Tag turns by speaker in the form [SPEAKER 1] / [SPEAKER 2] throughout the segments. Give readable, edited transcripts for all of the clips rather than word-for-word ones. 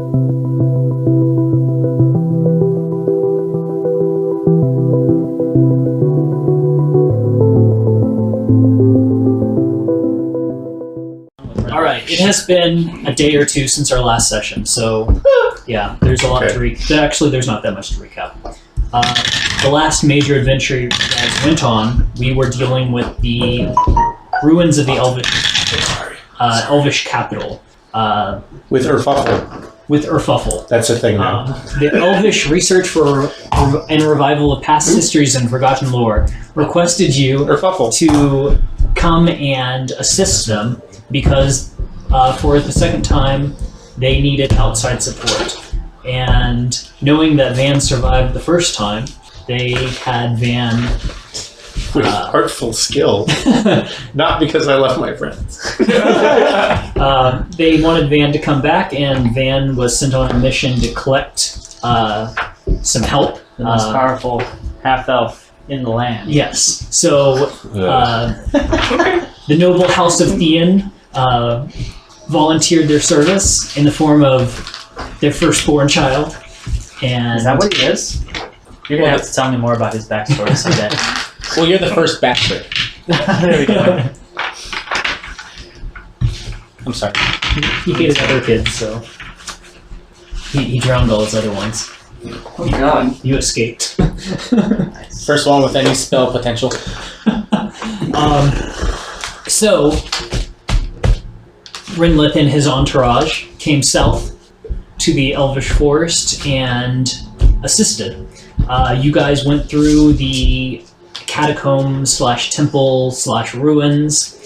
[SPEAKER 1] All right, it has been a day or two since our last session, so yeah, there's a lot to recap. Actually, there's not that much to recap. The last major adventure you guys went on, we were dealing with the ruins of the Elvish capital.
[SPEAKER 2] With Urfuffle.
[SPEAKER 1] With Urfuffle.
[SPEAKER 2] That's a thing now.
[SPEAKER 1] The Elvish Research for and Revival of Past Histories and Forgotten Lore requested you
[SPEAKER 2] Urfuffle
[SPEAKER 1] to come and assist them because for the second time they needed outside support. And knowing that Van survived the first time, they had Van...
[SPEAKER 2] with artful skill. Not because I love my friends.
[SPEAKER 1] They wanted Van to come back, and Van was sent on a mission to collect some help.
[SPEAKER 3] The most powerful half-elf in the land.
[SPEAKER 1] Yes. So the noble house of Thien volunteered their service in the form of their firstborn child. And
[SPEAKER 3] is that what he is? You're going to have to tell me more about his backstory someday.
[SPEAKER 2] Well, you're the first bastard.
[SPEAKER 3] There we go.
[SPEAKER 2] I'm sorry.
[SPEAKER 1] He hated other kids, so he drowned all his other ones.
[SPEAKER 3] Oh god.
[SPEAKER 1] You escaped.
[SPEAKER 2] First one with any spell potential.
[SPEAKER 1] So, Wrenleth and his entourage came south to the Elvish Forest and assisted. You guys went through the catacomb/temple/ruins,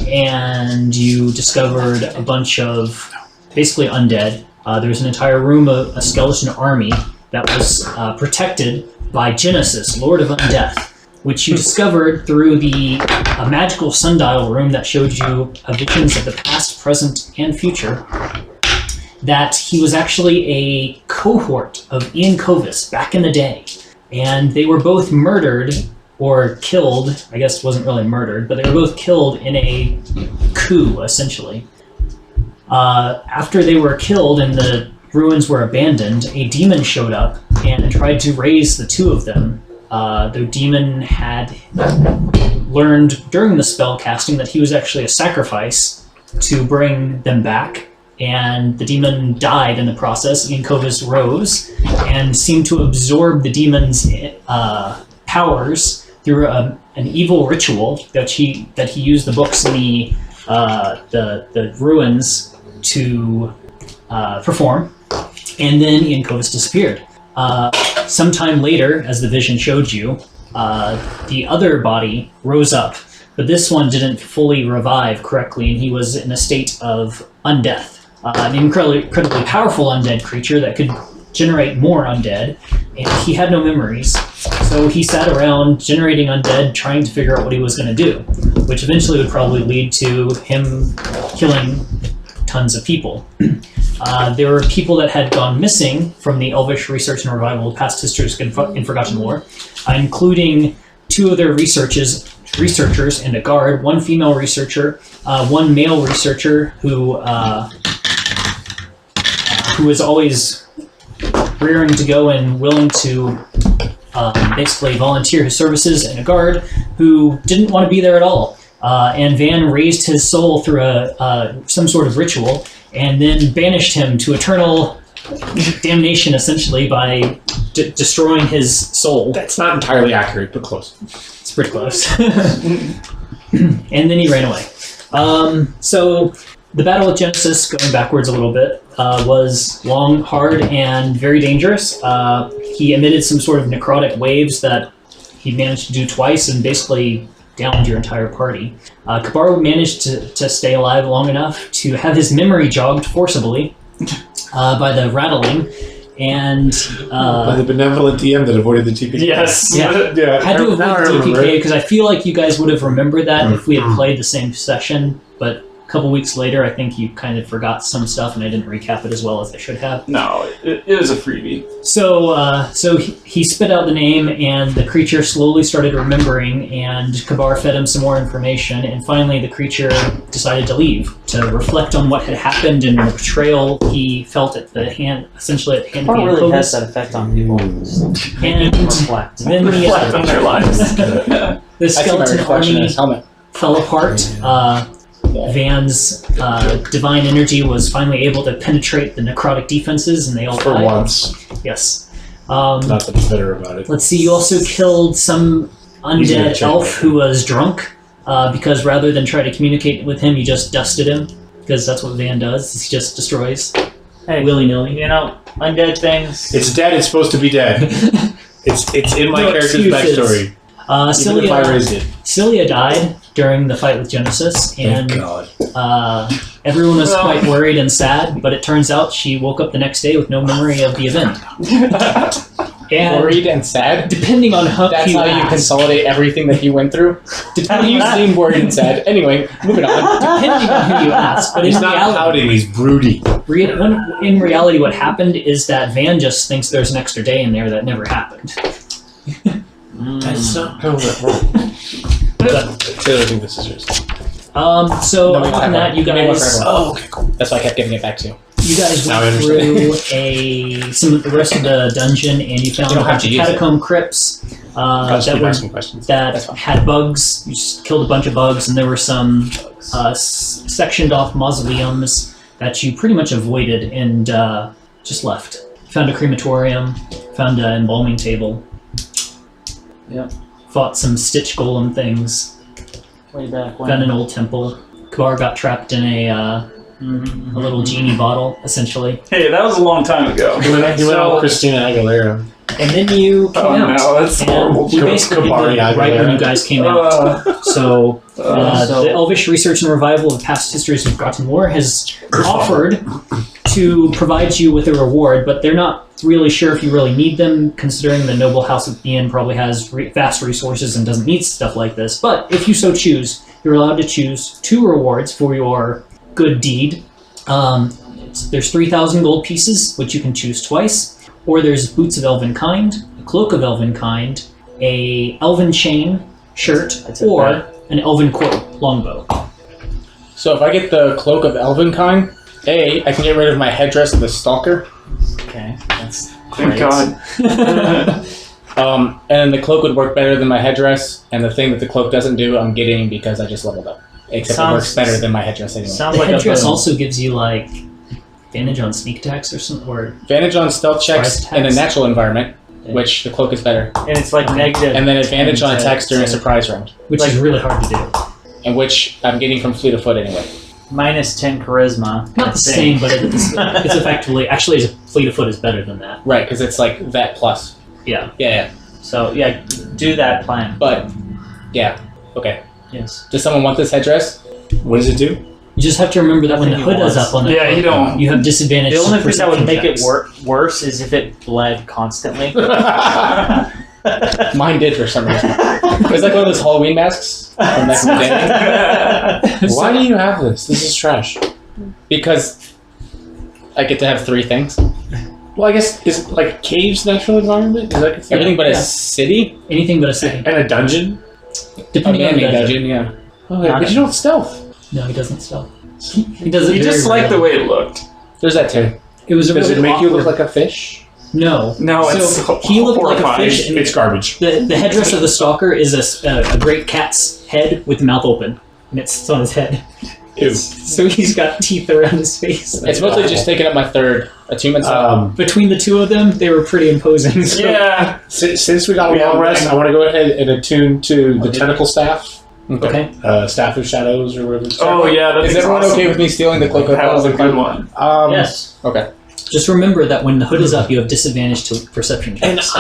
[SPEAKER 1] and you discovered a bunch of basically undead. There was an entire room of a skeleton army that was protected by Genesis, Lord of Undeath, which you discovered through the magical sundial room that showed you visions of the past, present, and future. That he was actually a cohort of Ian Covis back in the day, and they were both murdered or killed. I guess it wasn't really murdered, but they were both killed in a coup, essentially. After they were killed and the ruins were abandoned, a demon showed up and tried to raise the two of them. The demon had learned during the spell casting that he was actually a sacrifice to bring them back, and the demon died in the process. Ian Covis rose and seemed to absorb the demon's powers through an evil ritual that he used the books in the ruins to perform, and then Ian Covis disappeared. Sometime later, as the vision showed you, the other body rose up, but this one didn't fully revive correctly, and he was in a state of undeath. An incredibly powerful undead creature that could generate more undead, and he had no memories. So he sat around generating undead, trying to figure out what he was going to do, which eventually would probably lead to him killing tons of people. There were people that had gone missing from the Elvish Research and Revival of Past Histories and Forgotten Lore, including two of their researchers and a guard, one female researcher, one male researcher who was always rearing to go and willing to basically volunteer his services, and a guard who didn't want to be there at all. And Van raised his soul through some sort of ritual, and then banished him to eternal damnation, essentially, by destroying his soul.
[SPEAKER 2] That's not entirely accurate, but close.
[SPEAKER 1] It's pretty close. And then he ran away. So the battle with Genesis, going backwards a little bit, was long, hard, and very dangerous. He emitted some sort of necrotic waves that he managed to do twice and basically downed your entire party. Kabar managed to stay alive long enough to have his memory jogged forcibly by the rattling, and
[SPEAKER 2] by the benevolent DM that avoided the TPK.
[SPEAKER 1] Yes, yeah. Had to avoid the TPK because I feel like you guys would have remembered that if we had played the same session, but couple weeks later, I think you kind of forgot some stuff, and I didn't recap it as well as I should have.
[SPEAKER 4] No, it is a freebie.
[SPEAKER 1] So he spit out the name, and the creature slowly started remembering, and Kabar fed him some more information, and finally the creature decided to leave, to reflect on what had happened and the betrayal he felt at the hand, essentially at the hand of the
[SPEAKER 3] really has
[SPEAKER 1] Anchovas.
[SPEAKER 3] that effect on people.
[SPEAKER 1] And
[SPEAKER 3] Reflect.
[SPEAKER 1] then
[SPEAKER 4] Reflect on their lives.
[SPEAKER 1] the
[SPEAKER 5] I see my
[SPEAKER 1] skeleton
[SPEAKER 5] reflection in
[SPEAKER 1] army
[SPEAKER 5] his helmet.
[SPEAKER 1] fell apart. Van's divine energy was finally able to penetrate the necrotic defenses, and they all
[SPEAKER 2] For
[SPEAKER 1] died.
[SPEAKER 2] once.
[SPEAKER 1] Yes.
[SPEAKER 2] Not to be bitter about it.
[SPEAKER 1] Let's see, you also killed some
[SPEAKER 2] He's gonna
[SPEAKER 1] undead
[SPEAKER 2] check
[SPEAKER 1] elf
[SPEAKER 2] that.
[SPEAKER 1] who was drunk, because rather than try to communicate with him, you just dusted him, because that's what Van does. He just destroys
[SPEAKER 3] Hey,
[SPEAKER 1] willy-nilly.
[SPEAKER 3] you know, undead things.
[SPEAKER 2] It's dead. It's supposed to be dead. It's in my
[SPEAKER 1] No
[SPEAKER 2] character's
[SPEAKER 1] excuses.
[SPEAKER 2] backstory. Even if I raised it.
[SPEAKER 1] Celia died during the fight with Genesis, and
[SPEAKER 2] Thank God.
[SPEAKER 1] everyone was
[SPEAKER 4] Well-
[SPEAKER 1] quite worried and sad, but it turns out she woke up the next day with no memory of the event. And
[SPEAKER 5] Worried and sad.
[SPEAKER 1] depending on who
[SPEAKER 5] That's
[SPEAKER 1] you
[SPEAKER 5] how you
[SPEAKER 1] ask,
[SPEAKER 5] consolidate everything that you went through.
[SPEAKER 1] depending,
[SPEAKER 5] You seem worried and sad. Anyway, moving on.
[SPEAKER 1] depending on who you ask, but
[SPEAKER 2] He's
[SPEAKER 1] in
[SPEAKER 2] not
[SPEAKER 1] reality,
[SPEAKER 2] pouting. He's broody.
[SPEAKER 1] in reality, what happened is that Van just thinks there's an extra day in there that never happened.
[SPEAKER 2] That's not how that works. Taylor, I think this is yours.
[SPEAKER 1] So
[SPEAKER 5] No, we
[SPEAKER 1] other
[SPEAKER 5] don't
[SPEAKER 1] than
[SPEAKER 5] have
[SPEAKER 1] that,
[SPEAKER 5] one.
[SPEAKER 1] you
[SPEAKER 5] We made one for
[SPEAKER 1] guys,
[SPEAKER 5] everyone.
[SPEAKER 2] Oh, okay, cool.
[SPEAKER 5] That's why I kept giving it back to you.
[SPEAKER 1] you guys
[SPEAKER 2] Now I
[SPEAKER 1] went through
[SPEAKER 2] understand.
[SPEAKER 1] some of the rest of the dungeon, and you found
[SPEAKER 5] You
[SPEAKER 1] a
[SPEAKER 5] don't have
[SPEAKER 1] bunch
[SPEAKER 5] to
[SPEAKER 1] of
[SPEAKER 5] use it.
[SPEAKER 1] catacomb crypts
[SPEAKER 2] Just
[SPEAKER 1] that
[SPEAKER 2] keep
[SPEAKER 1] were
[SPEAKER 2] asking questions.
[SPEAKER 1] that
[SPEAKER 5] That's fine.
[SPEAKER 1] had bugs. You just killed a bunch of bugs, and there were some sectioned off mausoleums that you pretty much avoided and just left. Found a crematorium, found an embalming table.
[SPEAKER 3] Yep.
[SPEAKER 1] Fought some stitch golem things.
[SPEAKER 3] Way back when.
[SPEAKER 1] Found an old temple. Kabar got trapped in a little genie bottle, essentially.
[SPEAKER 4] Hey, that was a long time ago.
[SPEAKER 2] He went on Christina Aguilera.
[SPEAKER 1] And then you came
[SPEAKER 4] Oh
[SPEAKER 1] out.
[SPEAKER 4] no, that's
[SPEAKER 1] And
[SPEAKER 4] horrible.
[SPEAKER 1] we basically did
[SPEAKER 2] Kabari
[SPEAKER 1] it right when
[SPEAKER 2] Aguilera.
[SPEAKER 1] you guys came out. So,
[SPEAKER 3] so-
[SPEAKER 1] the Elvish Research and Revival of Past Histories of Forgotten Lore has offered to provide you with a reward, but they're not really sure if you really need them, considering the noble house of Thien probably has vast resources and doesn't need stuff like this. But if you so choose, you're allowed to choose 2 rewards for your good deed. There's 3,000 gold pieces, which you can choose twice, or there's boots of elven kind, a cloak of elven kind, a elven chain shirt,
[SPEAKER 3] That's
[SPEAKER 1] or
[SPEAKER 3] okay.
[SPEAKER 1] an elven quill longbow.
[SPEAKER 5] So if I get the cloak of Elvenkind, I can get rid of my headdress of the Stalker.
[SPEAKER 3] Okay, that's
[SPEAKER 4] Thank
[SPEAKER 3] great.
[SPEAKER 4] God.
[SPEAKER 5] And then the cloak would work better than my headdress, and the thing that the cloak doesn't do, I'm getting because I just leveled up. Except it works better than my headdress anyway.
[SPEAKER 3] Sounds
[SPEAKER 1] The
[SPEAKER 3] like a
[SPEAKER 1] headdress
[SPEAKER 3] boom.
[SPEAKER 1] also gives you like advantage on sneak attacks or something, or
[SPEAKER 5] Advantage on stealth checks
[SPEAKER 1] Surprise
[SPEAKER 5] in a
[SPEAKER 1] attacks.
[SPEAKER 5] natural environment,
[SPEAKER 3] Yeah.
[SPEAKER 5] which the cloak is better.
[SPEAKER 3] And it's like
[SPEAKER 1] Okay.
[SPEAKER 3] negative.
[SPEAKER 5] And then advantage on
[SPEAKER 3] And,
[SPEAKER 5] attacks during a
[SPEAKER 3] so-
[SPEAKER 5] surprise round,
[SPEAKER 1] which is really hard to do.
[SPEAKER 5] and which I'm getting from Fleet of Foot anyway.
[SPEAKER 3] minus 10 charisma. I
[SPEAKER 1] Not the
[SPEAKER 3] think.
[SPEAKER 1] same, but it's effectively actually Fleet of Foot is better than that.
[SPEAKER 5] Right, because it's like that plus.
[SPEAKER 1] Yeah.
[SPEAKER 5] Yeah,
[SPEAKER 3] So, yeah, do that plan.
[SPEAKER 5] but, yeah, okay.
[SPEAKER 3] Yes.
[SPEAKER 5] Does someone want this headdress?
[SPEAKER 2] What does it do?
[SPEAKER 1] You just have to remember that when the
[SPEAKER 3] Nothing
[SPEAKER 1] hood is
[SPEAKER 3] wants.
[SPEAKER 1] up on the
[SPEAKER 4] Yeah, you
[SPEAKER 1] cloak,
[SPEAKER 4] don't.
[SPEAKER 1] you have disadvantage.
[SPEAKER 3] The only thing that would
[SPEAKER 1] perception
[SPEAKER 3] make it
[SPEAKER 1] checks.
[SPEAKER 3] worse is if it bled constantly.
[SPEAKER 5] Mine did for some reason. It was like one of those Halloween masks from back in the day.
[SPEAKER 2] Why do you have this? This is trash.
[SPEAKER 5] Because I get to have 3 things.
[SPEAKER 2] Well, I guess is like caves natural environment? Is that considered?
[SPEAKER 5] Everything but
[SPEAKER 1] Yeah.
[SPEAKER 5] a city?
[SPEAKER 1] Anything but a city.
[SPEAKER 2] And a dungeon?
[SPEAKER 1] Depending on the
[SPEAKER 5] Abandoned
[SPEAKER 1] dungeon.
[SPEAKER 5] dungeon, yeah.
[SPEAKER 2] Okay, but you don't stealth.
[SPEAKER 1] No, he doesn't stealth. He does it
[SPEAKER 4] You
[SPEAKER 1] very
[SPEAKER 4] just like the
[SPEAKER 1] rarely.
[SPEAKER 4] way it looked.
[SPEAKER 5] There's that too.
[SPEAKER 1] It was a
[SPEAKER 2] Does
[SPEAKER 1] really
[SPEAKER 2] it make you look
[SPEAKER 1] awkward-
[SPEAKER 2] like a fish?
[SPEAKER 1] No.
[SPEAKER 4] No,
[SPEAKER 1] So
[SPEAKER 4] it's
[SPEAKER 1] he looked like a
[SPEAKER 4] horrifying.
[SPEAKER 1] fish, and
[SPEAKER 2] It's garbage.
[SPEAKER 1] the headdress of the stalker is a great cat's head with the mouth open, and it sits on his head.
[SPEAKER 2] Ew.
[SPEAKER 1] So he's got teeth around his face.
[SPEAKER 5] It's mostly just taking up my 3rd attunement slot.
[SPEAKER 1] Between the two of them, they were pretty imposing. So
[SPEAKER 4] Yeah.
[SPEAKER 2] Since we got a
[SPEAKER 4] We
[SPEAKER 2] long
[SPEAKER 4] have-
[SPEAKER 2] rest, I want to go ahead and attune to the tentacle staff.
[SPEAKER 1] Okay.
[SPEAKER 2] Staff of Shadows or whatever it's
[SPEAKER 4] Oh yeah, that
[SPEAKER 5] Is everyone okay with me stealing the cloak of
[SPEAKER 4] That was a
[SPEAKER 5] Elvenkind?
[SPEAKER 4] good one.
[SPEAKER 1] Yes.
[SPEAKER 5] Okay.
[SPEAKER 1] Just remember that when the hood is up, you have disadvantage to perception
[SPEAKER 2] And
[SPEAKER 1] checks.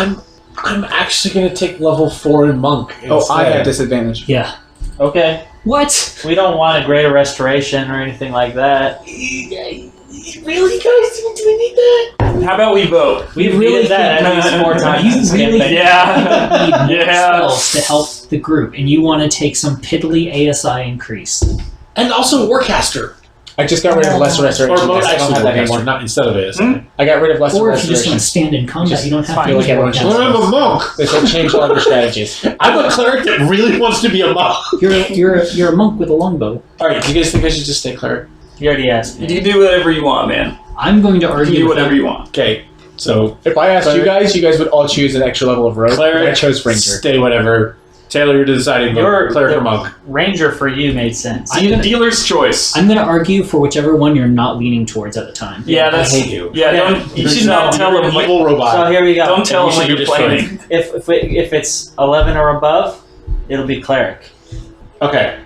[SPEAKER 2] I'm actually gonna take level 4 in monk.
[SPEAKER 5] Oh, I
[SPEAKER 2] instead.
[SPEAKER 5] have disadvantage.
[SPEAKER 1] Yeah.
[SPEAKER 3] Okay.
[SPEAKER 1] What?
[SPEAKER 3] We don't want a greater restoration or anything like that.
[SPEAKER 2] Really, guys? Do we need that?
[SPEAKER 4] How about we vote?
[SPEAKER 3] We've
[SPEAKER 1] really
[SPEAKER 3] needed that at least 4 times
[SPEAKER 1] You
[SPEAKER 3] this
[SPEAKER 1] really
[SPEAKER 3] campaign.
[SPEAKER 4] Yeah.
[SPEAKER 1] need more
[SPEAKER 4] Yeah.
[SPEAKER 1] spells to help the group, and you want to take some piddly ASI increase.
[SPEAKER 2] And also Warcaster.
[SPEAKER 5] I just got rid of Lesser Restoration.
[SPEAKER 2] Or
[SPEAKER 5] I don't have that anymore.
[SPEAKER 2] not instead of it.
[SPEAKER 5] I got rid of Lesser
[SPEAKER 1] Or if you just
[SPEAKER 5] Restoration.
[SPEAKER 1] want to stand in combat, you don't have to
[SPEAKER 5] feel like
[SPEAKER 1] use
[SPEAKER 5] everyone should-
[SPEAKER 1] Warcaster.
[SPEAKER 2] I'm a monk.
[SPEAKER 5] They said change all your strategies.
[SPEAKER 2] I'm a cleric that really wants to be a monk.
[SPEAKER 1] You're a monk with a longbow.
[SPEAKER 2] Alright, do you guys think I should just stay cleric?
[SPEAKER 3] You already asked me.
[SPEAKER 4] You do whatever you want, man.
[SPEAKER 1] I'm going to
[SPEAKER 4] You
[SPEAKER 1] argue
[SPEAKER 4] do
[SPEAKER 1] with
[SPEAKER 4] whatever you want.
[SPEAKER 2] Okay, so
[SPEAKER 5] If I asked you guys would all choose an extra level of rogue.
[SPEAKER 2] cleric,
[SPEAKER 5] I chose Ranger.
[SPEAKER 2] stay whatever. Taylor, you're deciding cleric or monk.
[SPEAKER 3] Ranger for you made sense.
[SPEAKER 4] Dealer's choice.
[SPEAKER 1] I'm going to argue for whichever one you're not leaning towards at the time.
[SPEAKER 4] Yeah, that's.
[SPEAKER 2] I hate you.
[SPEAKER 4] Yeah, don't. You should not tell him.
[SPEAKER 2] Evil
[SPEAKER 3] So
[SPEAKER 2] robot.
[SPEAKER 3] here we go.
[SPEAKER 4] Don't tell him what
[SPEAKER 2] should
[SPEAKER 4] you're
[SPEAKER 2] just
[SPEAKER 4] planning.
[SPEAKER 3] If it's 11 or above, it'll be cleric.
[SPEAKER 2] Okay.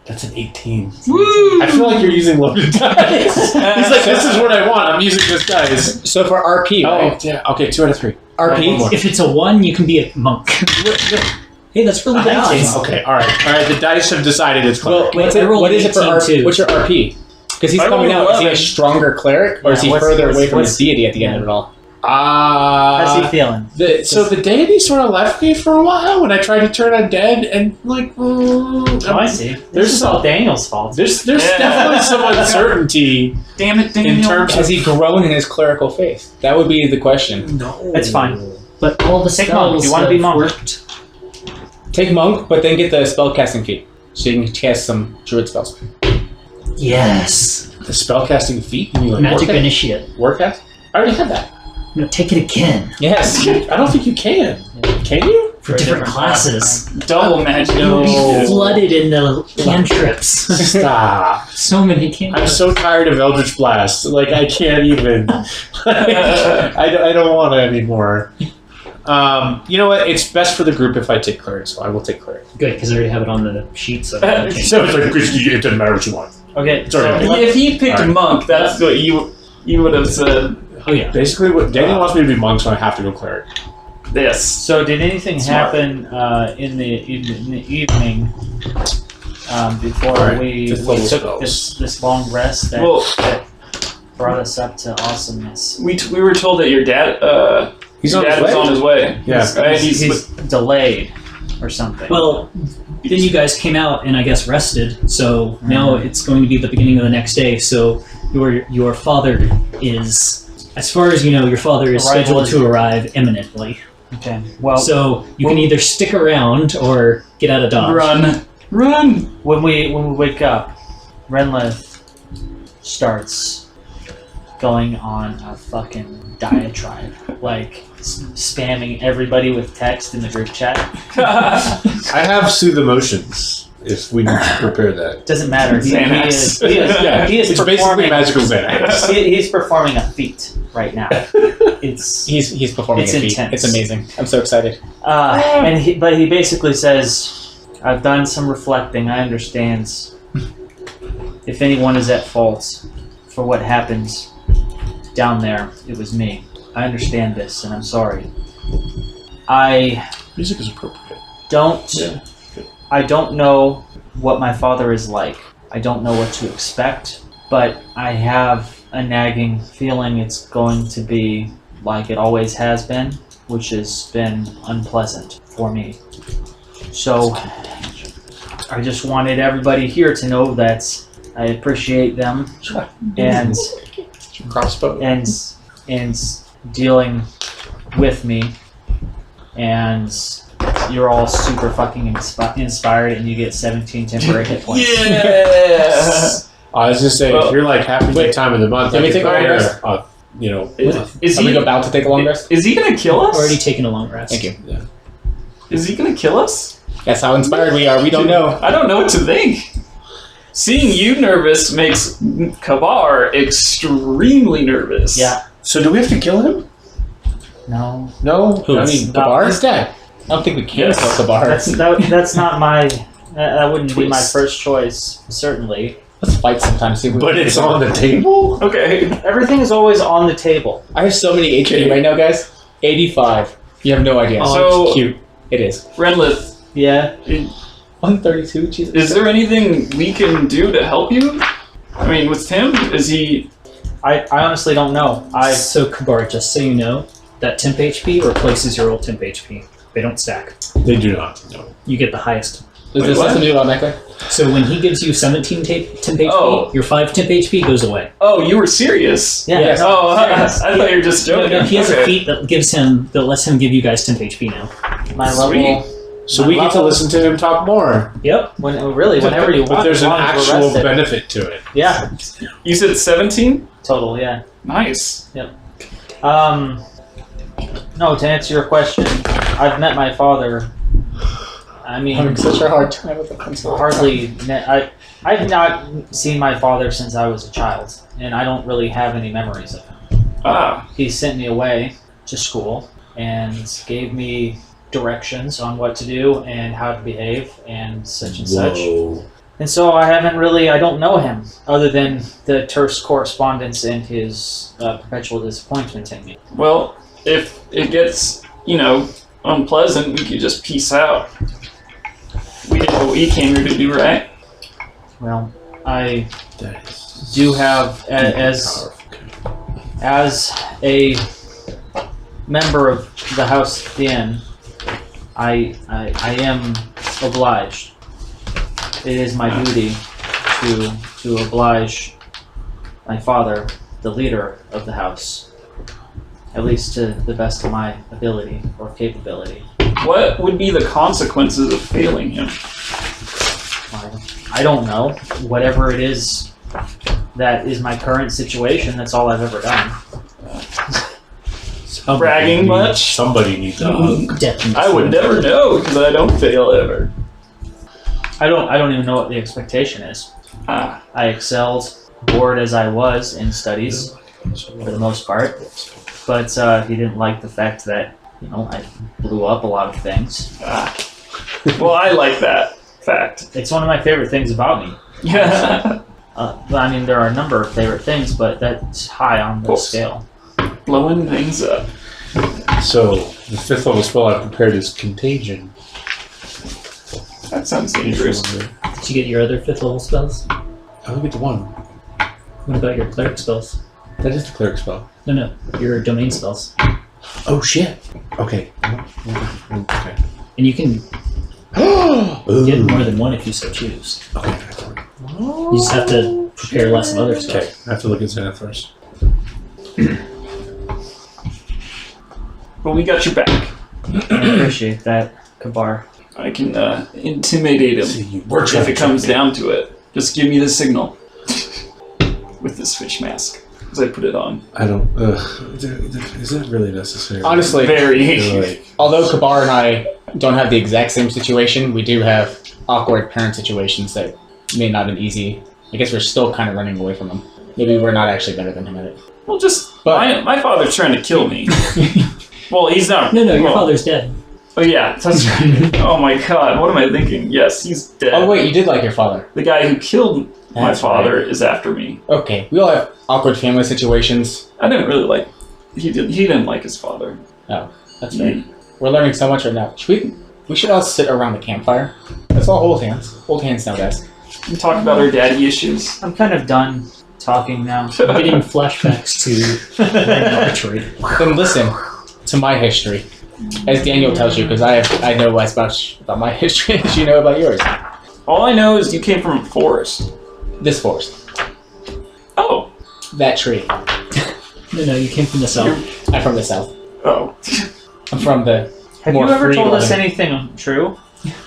[SPEAKER 2] That's an 18.
[SPEAKER 4] Woo!
[SPEAKER 2] I feel like you're using loaded dice. He's like, this is what I want. I'm using this dice.
[SPEAKER 5] So for RP,
[SPEAKER 2] Oh,
[SPEAKER 5] right?
[SPEAKER 2] yeah. Okay, 2 out of 3.
[SPEAKER 5] RP.
[SPEAKER 2] One more.
[SPEAKER 1] If it's a 1, you can be a monk. Hey, that's really good odds.
[SPEAKER 2] Okay, alright. The dice have decided it's
[SPEAKER 5] Well,
[SPEAKER 2] cleric.
[SPEAKER 1] Wait, I rolled
[SPEAKER 5] what is it for
[SPEAKER 1] 18
[SPEAKER 5] RP?
[SPEAKER 1] too.
[SPEAKER 5] What's your RP? Because he's
[SPEAKER 4] I
[SPEAKER 5] coming
[SPEAKER 4] rolled
[SPEAKER 5] out. Is he a
[SPEAKER 4] 11.
[SPEAKER 5] stronger cleric, or is he
[SPEAKER 3] Yeah,
[SPEAKER 5] further away from
[SPEAKER 3] what's-
[SPEAKER 5] his deity at the end of it all?
[SPEAKER 3] How's he feeling?
[SPEAKER 2] So the deity sort of left me for a while when I tried to turn undead, and like,
[SPEAKER 3] Oh, I see.
[SPEAKER 2] There's
[SPEAKER 3] This is all
[SPEAKER 2] some-
[SPEAKER 3] Daniel's fault.
[SPEAKER 2] there's
[SPEAKER 4] Yeah.
[SPEAKER 2] definitely some uncertainty
[SPEAKER 4] Damn it, Daniel.
[SPEAKER 2] in terms
[SPEAKER 5] Has he grown in his clerical faith? That would be the question.
[SPEAKER 2] No,
[SPEAKER 3] It's fine.
[SPEAKER 1] But all the
[SPEAKER 3] Take monk.
[SPEAKER 1] spells
[SPEAKER 3] You wanna be
[SPEAKER 1] have
[SPEAKER 3] monk?
[SPEAKER 1] worked.
[SPEAKER 5] Take monk, but then get the spellcasting feat, so you can cast some druid spells.
[SPEAKER 1] Yes.
[SPEAKER 2] the spellcasting feat. You mean like
[SPEAKER 1] Magic
[SPEAKER 2] Warcast?
[SPEAKER 1] Initiate.
[SPEAKER 2] Warcast? I already had that.
[SPEAKER 1] No, take it again.
[SPEAKER 5] Yes.
[SPEAKER 2] I don't think you can. Can you?
[SPEAKER 1] For different classes.
[SPEAKER 4] Double magic.
[SPEAKER 1] You'll be
[SPEAKER 2] No.
[SPEAKER 1] flooded in the cantrips.
[SPEAKER 2] Stop.
[SPEAKER 1] So many
[SPEAKER 2] I'm
[SPEAKER 1] cantrips.
[SPEAKER 2] so tired of Eldritch Blast. Like, I can't even. I don't want it anymore. You know what? It's best for the group if I take cleric, so I will take cleric.
[SPEAKER 1] Good, because I already have it on the sheet. So
[SPEAKER 2] So it's like, it doesn't matter what you want.
[SPEAKER 3] Okay,
[SPEAKER 2] Sorry.
[SPEAKER 3] so
[SPEAKER 4] If he picked
[SPEAKER 2] Alright.
[SPEAKER 4] monk, that's what you would have said.
[SPEAKER 1] oh yeah.
[SPEAKER 2] Basically, what Daniel wants me to be monk, so I have to go cleric.
[SPEAKER 4] This.
[SPEAKER 3] So did anything
[SPEAKER 4] Smart.
[SPEAKER 3] happen in the evening before
[SPEAKER 2] Alright,
[SPEAKER 3] we
[SPEAKER 2] just level
[SPEAKER 3] took
[SPEAKER 2] spells.
[SPEAKER 3] this long rest that,
[SPEAKER 4] Well-
[SPEAKER 3] that brought us up to awesomeness?
[SPEAKER 4] We were told that your dad
[SPEAKER 2] He's
[SPEAKER 4] your
[SPEAKER 2] on
[SPEAKER 4] dad
[SPEAKER 2] his
[SPEAKER 4] was
[SPEAKER 2] way.
[SPEAKER 4] on his way.
[SPEAKER 2] Yeah.
[SPEAKER 4] Right?
[SPEAKER 3] He's delayed or something.
[SPEAKER 1] Well, then you guys came out and I guess rested. So now it's going to be the beginning of the next day. So your father is, as far as you know, your father is
[SPEAKER 3] Arrival
[SPEAKER 1] scheduled
[SPEAKER 3] is-
[SPEAKER 1] to arrive imminently.
[SPEAKER 3] Okay. Well,
[SPEAKER 1] So you can either stick around or get out of dodge.
[SPEAKER 4] Run.
[SPEAKER 3] when we wake up, Wrenleth starts going on a fucking diatribe, like spamming everybody with text in the group chat.
[SPEAKER 2] I have soothe emotions if we need to prepare that.
[SPEAKER 3] Doesn't matter. He
[SPEAKER 4] Xanax.
[SPEAKER 3] is
[SPEAKER 2] It's basically
[SPEAKER 3] performing.
[SPEAKER 2] magical Xanax.
[SPEAKER 3] He's performing a feat right now. It's
[SPEAKER 5] He's performing
[SPEAKER 3] It's
[SPEAKER 5] a feat.
[SPEAKER 3] intense.
[SPEAKER 5] It's amazing. I'm so excited.
[SPEAKER 3] but he basically says, "I've done some reflecting. I understand. If anyone is at fault for what happens down there, it was me. I understand this, and I'm sorry. I
[SPEAKER 2] Music is appropriate.
[SPEAKER 3] don't.
[SPEAKER 2] Yeah.
[SPEAKER 3] I don't know what my father is like. I don't know what to expect, but I have a nagging feeling it's going to be like it always has been, which has been unpleasant for me. So I just wanted everybody here to know that I appreciate them and
[SPEAKER 2] Crossbow.
[SPEAKER 3] and dealing with me, and you're all super fucking inspired, and you get 17 temporary hit points.
[SPEAKER 4] Yeah.
[SPEAKER 2] I was just saying,
[SPEAKER 4] Well,
[SPEAKER 2] if you're like happy
[SPEAKER 5] wait,
[SPEAKER 2] time of the month,
[SPEAKER 5] let me
[SPEAKER 2] I
[SPEAKER 5] take
[SPEAKER 2] could
[SPEAKER 5] a long
[SPEAKER 2] prepare,
[SPEAKER 5] rest.
[SPEAKER 2] you know,
[SPEAKER 4] Is
[SPEAKER 5] Are we
[SPEAKER 4] he
[SPEAKER 5] about to take a long rest?
[SPEAKER 4] Is he gonna kill us?
[SPEAKER 1] Already taken a long rest.
[SPEAKER 5] Thank you.
[SPEAKER 4] Is he gonna kill us?
[SPEAKER 5] That's how inspired we are. We don't know.
[SPEAKER 4] I don't know what to think. Seeing you nervous makes Kabar extremely nervous.
[SPEAKER 3] Yeah.
[SPEAKER 2] So do we have to kill him?
[SPEAKER 3] No.
[SPEAKER 2] No.
[SPEAKER 5] Who?
[SPEAKER 2] I mean,
[SPEAKER 5] Kabar is dead. I don't think we can
[SPEAKER 4] Yes.
[SPEAKER 5] kill Kabar.
[SPEAKER 3] That's not my. That wouldn't be my
[SPEAKER 2] Twist.
[SPEAKER 3] first choice. Certainly.
[SPEAKER 5] Let's fight sometime. See if we
[SPEAKER 2] but
[SPEAKER 5] can
[SPEAKER 2] it's
[SPEAKER 5] kill
[SPEAKER 2] on
[SPEAKER 5] him.
[SPEAKER 2] the table.
[SPEAKER 4] Okay.
[SPEAKER 3] Everything is always on the table.
[SPEAKER 5] I have so many HP right now, guys. 85. You have no idea.
[SPEAKER 4] So-
[SPEAKER 5] It's cute. It is.
[SPEAKER 4] Renlith,
[SPEAKER 3] Yeah.
[SPEAKER 5] 132. Jesus.
[SPEAKER 4] is there anything we can do to help you? I mean, with Tim, is he?
[SPEAKER 3] I honestly don't know.
[SPEAKER 1] So Kabar, just so you know, that temp HP replaces your old temp HP. They don't stack.
[SPEAKER 2] They do not. No.
[SPEAKER 1] You get the highest
[SPEAKER 5] Is this
[SPEAKER 4] what?
[SPEAKER 5] something to do automatically?
[SPEAKER 1] So when he gives you 17 temp HP,
[SPEAKER 4] Oh.
[SPEAKER 1] your 5 temp HP goes away.
[SPEAKER 4] Oh, you were serious?
[SPEAKER 3] Yeah.
[SPEAKER 1] Yes.
[SPEAKER 4] Oh, I thought you were just
[SPEAKER 1] No,
[SPEAKER 4] joking.
[SPEAKER 1] no, he has a
[SPEAKER 4] Okay.
[SPEAKER 1] feat that lets him give you guys temp HP now.
[SPEAKER 3] My
[SPEAKER 4] Sweet.
[SPEAKER 3] level.
[SPEAKER 2] So
[SPEAKER 3] my
[SPEAKER 2] we get to
[SPEAKER 3] level-
[SPEAKER 2] listen to him talk more.
[SPEAKER 1] Yep.
[SPEAKER 3] Whenever you
[SPEAKER 2] But
[SPEAKER 3] want.
[SPEAKER 2] there's
[SPEAKER 3] as
[SPEAKER 2] an
[SPEAKER 3] long as we're
[SPEAKER 2] actual
[SPEAKER 3] rested.
[SPEAKER 2] benefit to it.
[SPEAKER 3] Yeah,
[SPEAKER 4] You said 17?
[SPEAKER 3] total. Yeah.
[SPEAKER 4] Nice.
[SPEAKER 3] No, to answer your question, I've met my father. I mean,
[SPEAKER 5] Having such a hard time with the pencil.
[SPEAKER 3] hardly. I've not seen my father since I was a child, and I don't really have any memories of him.
[SPEAKER 4] Ah,
[SPEAKER 3] He sent me away to school and gave me directions on what to do and how to behave and such and such.
[SPEAKER 2] Whoa.
[SPEAKER 3] And so I don't know him other than the terse correspondence and his perpetual disappointment in me.
[SPEAKER 4] well, if it gets, unpleasant, we could just peace out. We did what we came here to do, right?
[SPEAKER 3] Well, I
[SPEAKER 2] That is
[SPEAKER 3] do have, as a member of the House Thien, I am obliged. It is my duty to oblige my father, the leader of the house, at least to the best of my ability or capability.
[SPEAKER 4] What would be the consequences of failing him?
[SPEAKER 3] I don't know. Whatever it is that is my current situation, that's all I've ever done.
[SPEAKER 4] Bragging much?
[SPEAKER 2] Somebody needs a hug.
[SPEAKER 1] Definitely.
[SPEAKER 4] I would never know because I don't fail ever.
[SPEAKER 3] I don't even know what the expectation is.
[SPEAKER 4] Ah,
[SPEAKER 3] I excelled, bored as I was in studies for the most part, but he didn't like the fact that I blew up a lot of things.
[SPEAKER 4] well, I like that fact.
[SPEAKER 3] It's one of my favorite things about me.
[SPEAKER 4] Yeah,
[SPEAKER 3] I mean, there are a number of favorite things, but that's high on the
[SPEAKER 4] Cool.
[SPEAKER 3] scale.
[SPEAKER 4] blowing things up.
[SPEAKER 2] So the 5th level spell I prepared is Contagion.
[SPEAKER 4] That sounds dangerous.
[SPEAKER 1] Did you get your other 5th level spells?
[SPEAKER 2] I only get the one.
[SPEAKER 1] What about your cleric spells?
[SPEAKER 2] That is the cleric spell.
[SPEAKER 1] No, your domain spells.
[SPEAKER 2] Oh shit. Okay. Okay.
[SPEAKER 1] And you can get more than one if you so choose.
[SPEAKER 2] Okay.
[SPEAKER 1] You just have to prepare less of other stuff.
[SPEAKER 2] Okay. I have to look at Zenith first.
[SPEAKER 4] But we got your back.
[SPEAKER 3] I appreciate that, Kabar.
[SPEAKER 4] I can intimidate him
[SPEAKER 2] See, you were
[SPEAKER 4] if
[SPEAKER 2] trying
[SPEAKER 4] it
[SPEAKER 2] to
[SPEAKER 4] comes
[SPEAKER 2] trick me.
[SPEAKER 4] down to it. Just give me the signal with this fish mask as I put it on.
[SPEAKER 2] I don't. Is that really necessary?
[SPEAKER 5] Honestly,
[SPEAKER 4] Very.
[SPEAKER 2] Like,
[SPEAKER 5] although Kabar and I don't have the exact same situation, we do have awkward parent situations that may not have been easy. I guess we're still kind of running away from them. Maybe we're not actually better than him at it.
[SPEAKER 4] Well, just
[SPEAKER 5] But-
[SPEAKER 4] my father's trying to kill me. Well, he's not.
[SPEAKER 1] No, your
[SPEAKER 4] well,
[SPEAKER 1] father's dead.
[SPEAKER 4] Oh yeah, that's right. Oh my god, what am I thinking? Yes, he's dead.
[SPEAKER 5] Oh wait, you did like your father.
[SPEAKER 4] The guy who killed my
[SPEAKER 5] That's
[SPEAKER 4] father is after me.
[SPEAKER 5] Okay, we all have awkward family situations.
[SPEAKER 4] I didn't really like. He didn't like his father.
[SPEAKER 5] That's right. We're learning so much right now. We should all sit around the campfire. Let's all hold hands. Hold hands now, guys.
[SPEAKER 4] We talk about our daddy issues.
[SPEAKER 3] I'm kind of done talking now.
[SPEAKER 1] I'm getting flashbacks to archery.
[SPEAKER 5] Then listen to my history, as Daniel tells you, because I know as much about my history as you know about yours.
[SPEAKER 4] All I know is you came from a forest.
[SPEAKER 5] This forest,
[SPEAKER 4] Oh.
[SPEAKER 5] that tree.
[SPEAKER 1] No, you came from the south.
[SPEAKER 5] I'm from the south.
[SPEAKER 4] Oh.
[SPEAKER 5] I'm from the
[SPEAKER 3] Have
[SPEAKER 5] more
[SPEAKER 3] you ever told us
[SPEAKER 5] free-loving-
[SPEAKER 3] anything true?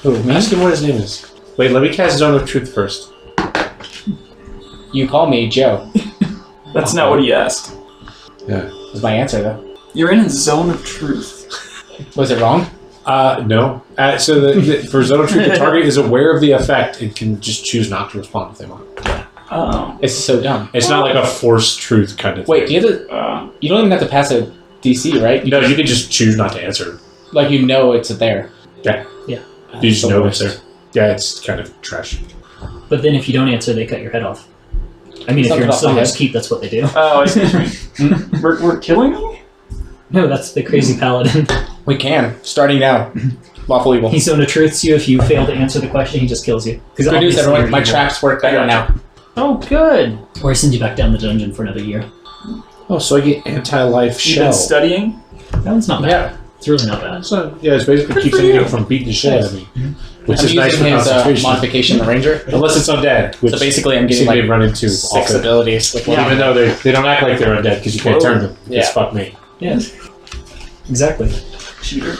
[SPEAKER 5] Who, me?
[SPEAKER 2] ask him what his name is. Wait, let me cast Zone of Truth first.
[SPEAKER 5] You call me Joe.
[SPEAKER 4] That's not what he asked.
[SPEAKER 2] Yeah.
[SPEAKER 5] Was my answer though.
[SPEAKER 4] You're in a zone of truth.
[SPEAKER 5] Was it wrong?
[SPEAKER 2] No. So for Zone of Truth, the target is aware of the effect and can just choose not to respond if they want.
[SPEAKER 4] Oh.
[SPEAKER 5] It's so dumb.
[SPEAKER 2] It's not like a forced truth kind of
[SPEAKER 5] Wait,
[SPEAKER 2] thing.
[SPEAKER 5] do you have to, you don't even have to pass a DC, right?
[SPEAKER 2] No, you can just choose not to answer.
[SPEAKER 5] Like you know it's there.
[SPEAKER 2] Yeah.
[SPEAKER 1] Yeah.
[SPEAKER 2] You just
[SPEAKER 5] the
[SPEAKER 2] know it's
[SPEAKER 5] worst.
[SPEAKER 2] there. Yeah, it's kind of trash.
[SPEAKER 1] But then if you don't answer, they cut your head off. I mean, if
[SPEAKER 5] Something
[SPEAKER 1] you're in
[SPEAKER 5] off my
[SPEAKER 1] Silver's
[SPEAKER 5] head.
[SPEAKER 1] Keep, that's what they do.
[SPEAKER 4] Oh, I see what you mean. We're killing him?
[SPEAKER 1] No, that's the crazy paladin.
[SPEAKER 5] We can, starting now. Lawful evil.
[SPEAKER 1] He zone of truths you if you fail to answer the question. He just kills you. Because
[SPEAKER 5] Good news, everyone. My traps work better now.
[SPEAKER 3] Oh, good.
[SPEAKER 1] Or he sends you back down the dungeon for another year.
[SPEAKER 2] Oh, so I get anti-life
[SPEAKER 4] You've
[SPEAKER 2] shell.
[SPEAKER 4] been studying?
[SPEAKER 1] That one's not bad.
[SPEAKER 5] Yeah.
[SPEAKER 1] It's really not bad.
[SPEAKER 2] It's basically
[SPEAKER 4] Good
[SPEAKER 2] keeps
[SPEAKER 4] for
[SPEAKER 2] anything
[SPEAKER 4] you.
[SPEAKER 2] from beating the shit out of me. which
[SPEAKER 5] I'm
[SPEAKER 2] is nice for
[SPEAKER 5] using his
[SPEAKER 2] concentration.
[SPEAKER 5] modification, the ranger.
[SPEAKER 2] Unless it's undead, which
[SPEAKER 5] So basically, I'm
[SPEAKER 2] you
[SPEAKER 5] getting
[SPEAKER 2] seem to
[SPEAKER 5] like
[SPEAKER 2] run into
[SPEAKER 5] 6
[SPEAKER 2] often.
[SPEAKER 5] abilities. With one.
[SPEAKER 2] Even though they don't act like they're undead because you can't turn them.
[SPEAKER 5] Yeah.
[SPEAKER 2] Just fuck me.
[SPEAKER 1] Yeah. Exactly.
[SPEAKER 4] Cheater.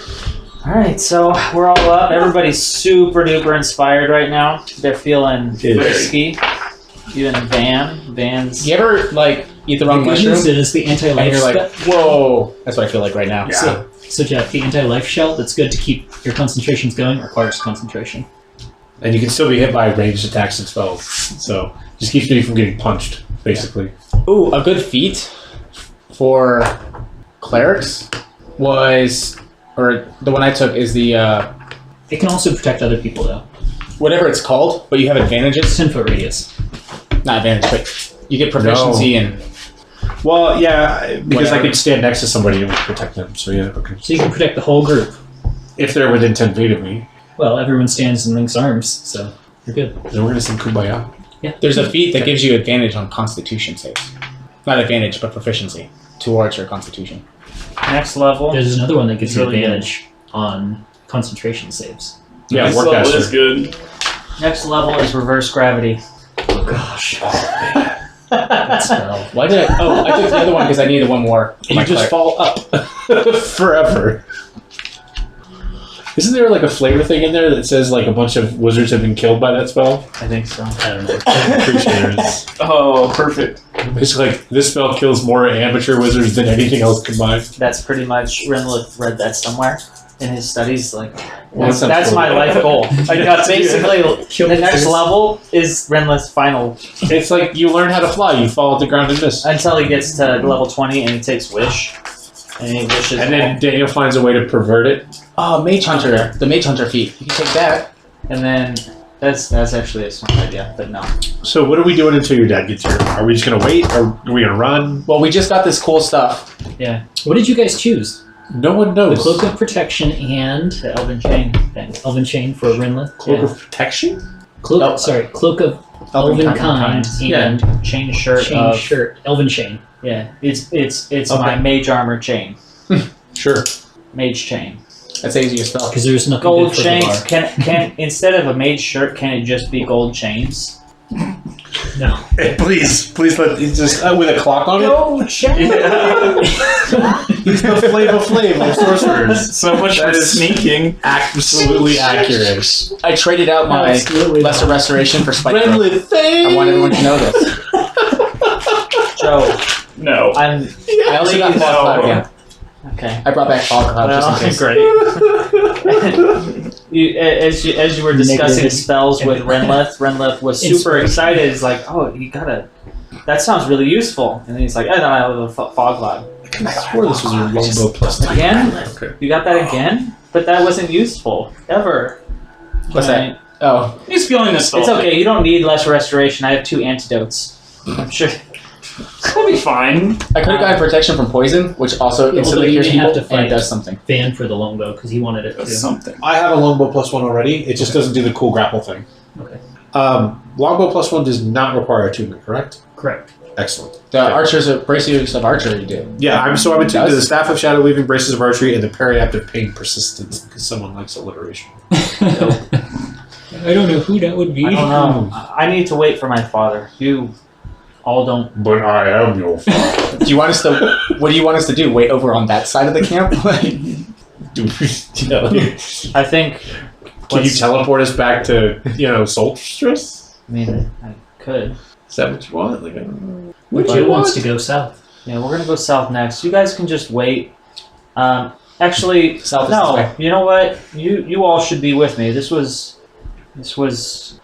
[SPEAKER 3] All right, so we're all up. Everybody's super duper inspired right now. They're feeling
[SPEAKER 2] It is.
[SPEAKER 3] frisky. Even Van's.
[SPEAKER 5] You ever like eat the
[SPEAKER 1] The
[SPEAKER 5] wrong
[SPEAKER 1] good
[SPEAKER 5] mushroom?
[SPEAKER 1] news is the
[SPEAKER 5] And
[SPEAKER 1] anti-life
[SPEAKER 5] you're like,
[SPEAKER 1] spell.
[SPEAKER 5] whoa! That's what I feel like right now.
[SPEAKER 2] Yeah.
[SPEAKER 1] So Jeff, the anti-life shell that's good to keep your concentrations going requires concentration.
[SPEAKER 2] And you can still be hit by ranged attacks and spells. So just keeps me from getting punched, basically.
[SPEAKER 5] Ooh, a good feat for clerics was, or the one I took is the
[SPEAKER 1] It can also protect other people though.
[SPEAKER 5] whatever it's called, but you have advantages.
[SPEAKER 1] 10-foot radius.
[SPEAKER 5] Not advantage, but you get proficiency in.
[SPEAKER 2] Well, yeah, because
[SPEAKER 5] Whatever.
[SPEAKER 2] I could stand next to somebody and protect them. So yeah, okay.
[SPEAKER 1] So you can protect the whole group.
[SPEAKER 2] If they're within 10 feet of me,
[SPEAKER 1] Well, everyone stands and links arms, so you're good.
[SPEAKER 2] then we're gonna sing Kumbaya.
[SPEAKER 5] There's a feat that gives you advantage on Constitution saves. Not advantage, but proficiency towards your Constitution.
[SPEAKER 3] Next level.
[SPEAKER 1] There's another one that gives
[SPEAKER 3] It's
[SPEAKER 1] you
[SPEAKER 3] really good.
[SPEAKER 1] advantage on concentration saves.
[SPEAKER 2] Yeah,
[SPEAKER 4] This level is
[SPEAKER 2] Warcaster.
[SPEAKER 4] good.
[SPEAKER 3] Next level is reverse gravity.
[SPEAKER 1] Oh gosh. That spell.
[SPEAKER 5] Why did I? Oh, I took the other one because I needed one more. for
[SPEAKER 2] And
[SPEAKER 5] my
[SPEAKER 2] you just
[SPEAKER 5] cleric.
[SPEAKER 2] fall up forever. Isn't there like a flavor thing in there that says like a bunch of wizards have been killed by that spell?
[SPEAKER 3] I think so.
[SPEAKER 1] I don't know.
[SPEAKER 2] I'm pretty sure there is.
[SPEAKER 4] Oh, perfect.
[SPEAKER 2] It's like this spell kills more amateur wizards than anything else combined.
[SPEAKER 3] That's pretty much Wrenleth read that somewhere in his studies. Like
[SPEAKER 2] Well, that sounds
[SPEAKER 3] that's
[SPEAKER 2] cool.
[SPEAKER 3] my life goal. Like basically,
[SPEAKER 1] Kill
[SPEAKER 3] the next
[SPEAKER 1] wizards.
[SPEAKER 3] level is Wrenleth's final
[SPEAKER 2] It's like you learn how to fly. You fall at the ground and miss.
[SPEAKER 3] until he gets to level 20 and he takes wish, and he wishes.
[SPEAKER 2] And then Daniel finds a way to pervert it.
[SPEAKER 5] Oh, Mage Hunter. The Mage Hunter feat. You can take that.
[SPEAKER 3] and then that's actually a smart idea, but no.
[SPEAKER 2] So what are we doing until your dad gets here? Are we just gonna wait? Or are we gonna run?
[SPEAKER 5] Well, we just got this cool stuff.
[SPEAKER 3] Yeah,
[SPEAKER 1] What did you guys choose?
[SPEAKER 2] No one
[SPEAKER 1] The
[SPEAKER 2] knows.
[SPEAKER 1] Cloak of Protection and
[SPEAKER 3] the Elven Chain thing.
[SPEAKER 1] Elven Chain for Wrenleth.
[SPEAKER 2] Cloak
[SPEAKER 3] Yeah.
[SPEAKER 2] of protection?
[SPEAKER 1] Cloak,
[SPEAKER 5] Oh.
[SPEAKER 1] sorry, Cloak of Elven Kind
[SPEAKER 3] Yeah.
[SPEAKER 1] and
[SPEAKER 3] Chain shirt
[SPEAKER 1] Chain
[SPEAKER 3] of
[SPEAKER 1] shirt. Elven Chain.
[SPEAKER 3] yeah. It's
[SPEAKER 2] Okay.
[SPEAKER 3] my mage armor chain,
[SPEAKER 2] Sure.
[SPEAKER 3] mage chain.
[SPEAKER 5] That's easy to spell.
[SPEAKER 1] Because there's nothing
[SPEAKER 3] Gold
[SPEAKER 1] good for
[SPEAKER 3] chains.
[SPEAKER 1] Valar.
[SPEAKER 3] Can instead of a mage shirt, can it just be gold chains?
[SPEAKER 1] No.
[SPEAKER 2] Hey, please let it just with a clock on it.
[SPEAKER 3] Gold chains.
[SPEAKER 2] He's the Flava Flav of sorcerers.
[SPEAKER 4] So much for
[SPEAKER 2] That is-
[SPEAKER 4] sneaking.
[SPEAKER 2] Absolutely accurate.
[SPEAKER 5] I traded out my
[SPEAKER 1] Absolutely
[SPEAKER 5] Lesser
[SPEAKER 1] not.
[SPEAKER 5] Restoration for Spike. Growth.
[SPEAKER 2] Wrenleth thing.
[SPEAKER 5] I want everyone to know this.
[SPEAKER 3] Joe,
[SPEAKER 4] No.
[SPEAKER 5] I also got Fog Cloud again.
[SPEAKER 3] Okay.
[SPEAKER 5] I brought back Fog Cloud just in case.
[SPEAKER 3] Great. As you were discussing
[SPEAKER 1] Negative.
[SPEAKER 3] spells with Wrenleth was super
[SPEAKER 1] Inspiration.
[SPEAKER 3] excited. He's like, "Oh, you gotta. That sounds really useful." And then he's like, "Oh no, I have a fog cloud
[SPEAKER 2] I swore this was your longbow plus 2.
[SPEAKER 3] again.
[SPEAKER 2] Okay.
[SPEAKER 3] You got that again? But that wasn't useful ever."
[SPEAKER 5] What's
[SPEAKER 3] Right.
[SPEAKER 5] that? Oh,
[SPEAKER 4] He's feeling nostalgic.
[SPEAKER 3] It's okay. You don't need less restoration. I have 2 antidotes. I'm sure.
[SPEAKER 4] He'll be fine.
[SPEAKER 5] I could have gotten protection from poison, which also
[SPEAKER 1] Yeah,
[SPEAKER 5] instantly
[SPEAKER 1] although you
[SPEAKER 5] cures
[SPEAKER 1] may have
[SPEAKER 5] people
[SPEAKER 1] to
[SPEAKER 5] and
[SPEAKER 1] fight.
[SPEAKER 5] does something.
[SPEAKER 1] Van for the longbow because he wanted it
[SPEAKER 4] That's
[SPEAKER 1] too.
[SPEAKER 4] something.
[SPEAKER 2] I have a longbow plus 1 already. It just doesn't do the cool grapple thing.
[SPEAKER 1] Okay.
[SPEAKER 2] Longbow plus 1 does not require attunement, correct?
[SPEAKER 1] Correct.
[SPEAKER 2] Excellent.
[SPEAKER 5] The archers of braces of archery do.
[SPEAKER 2] Yeah, I'm attuned to
[SPEAKER 5] Does?
[SPEAKER 2] the Staff of Shadow Weaving, Braces of Archery, and the Periaptive Pain Persistence because someone likes alliteration.
[SPEAKER 1] I don't know who that would be.
[SPEAKER 3] I don't know. I need to wait for my father. You all don't.
[SPEAKER 2] But I am your father.
[SPEAKER 5] Do you want us to? What do you want us to do? Wait over on that side of the camp?
[SPEAKER 3] I think.
[SPEAKER 2] Can you teleport us back to, Solstice?
[SPEAKER 3] I mean, I could.
[SPEAKER 2] Is that what you want? Like,
[SPEAKER 1] Joe wants to go south.
[SPEAKER 3] Yeah, we're gonna go south next. You guys can just wait. Actually,
[SPEAKER 5] South is
[SPEAKER 3] no.
[SPEAKER 5] this way.
[SPEAKER 3] You know what? You all should be with me. This was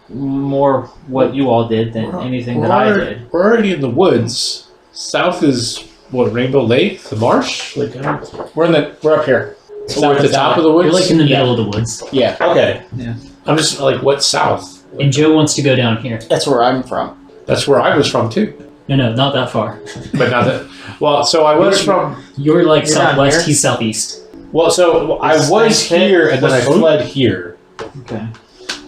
[SPEAKER 3] more what you all did than anything that I did.
[SPEAKER 2] We're already in the woods. South is, what, Rainbow Lake? The marsh? Like, I don't...
[SPEAKER 5] We're up here.
[SPEAKER 2] So we're at the top of the woods?
[SPEAKER 1] You're like in the
[SPEAKER 5] Yeah.
[SPEAKER 1] middle of the woods.
[SPEAKER 5] Yeah,
[SPEAKER 2] Okay.
[SPEAKER 3] Yeah.
[SPEAKER 2] I'm just like, what south?
[SPEAKER 1] And Joe wants to go down here.
[SPEAKER 5] that's where I'm from.
[SPEAKER 2] That's where I was from, too.
[SPEAKER 1] No, not that far.
[SPEAKER 2] But not that... Well, so I was from...
[SPEAKER 1] You're like
[SPEAKER 3] You're down
[SPEAKER 1] southwest,
[SPEAKER 3] here?
[SPEAKER 1] he's southeast.
[SPEAKER 2] Well, so I
[SPEAKER 3] Is
[SPEAKER 2] was
[SPEAKER 3] Snake Pit-
[SPEAKER 2] here, and then I
[SPEAKER 5] was who?
[SPEAKER 2] fled here.
[SPEAKER 3] Okay.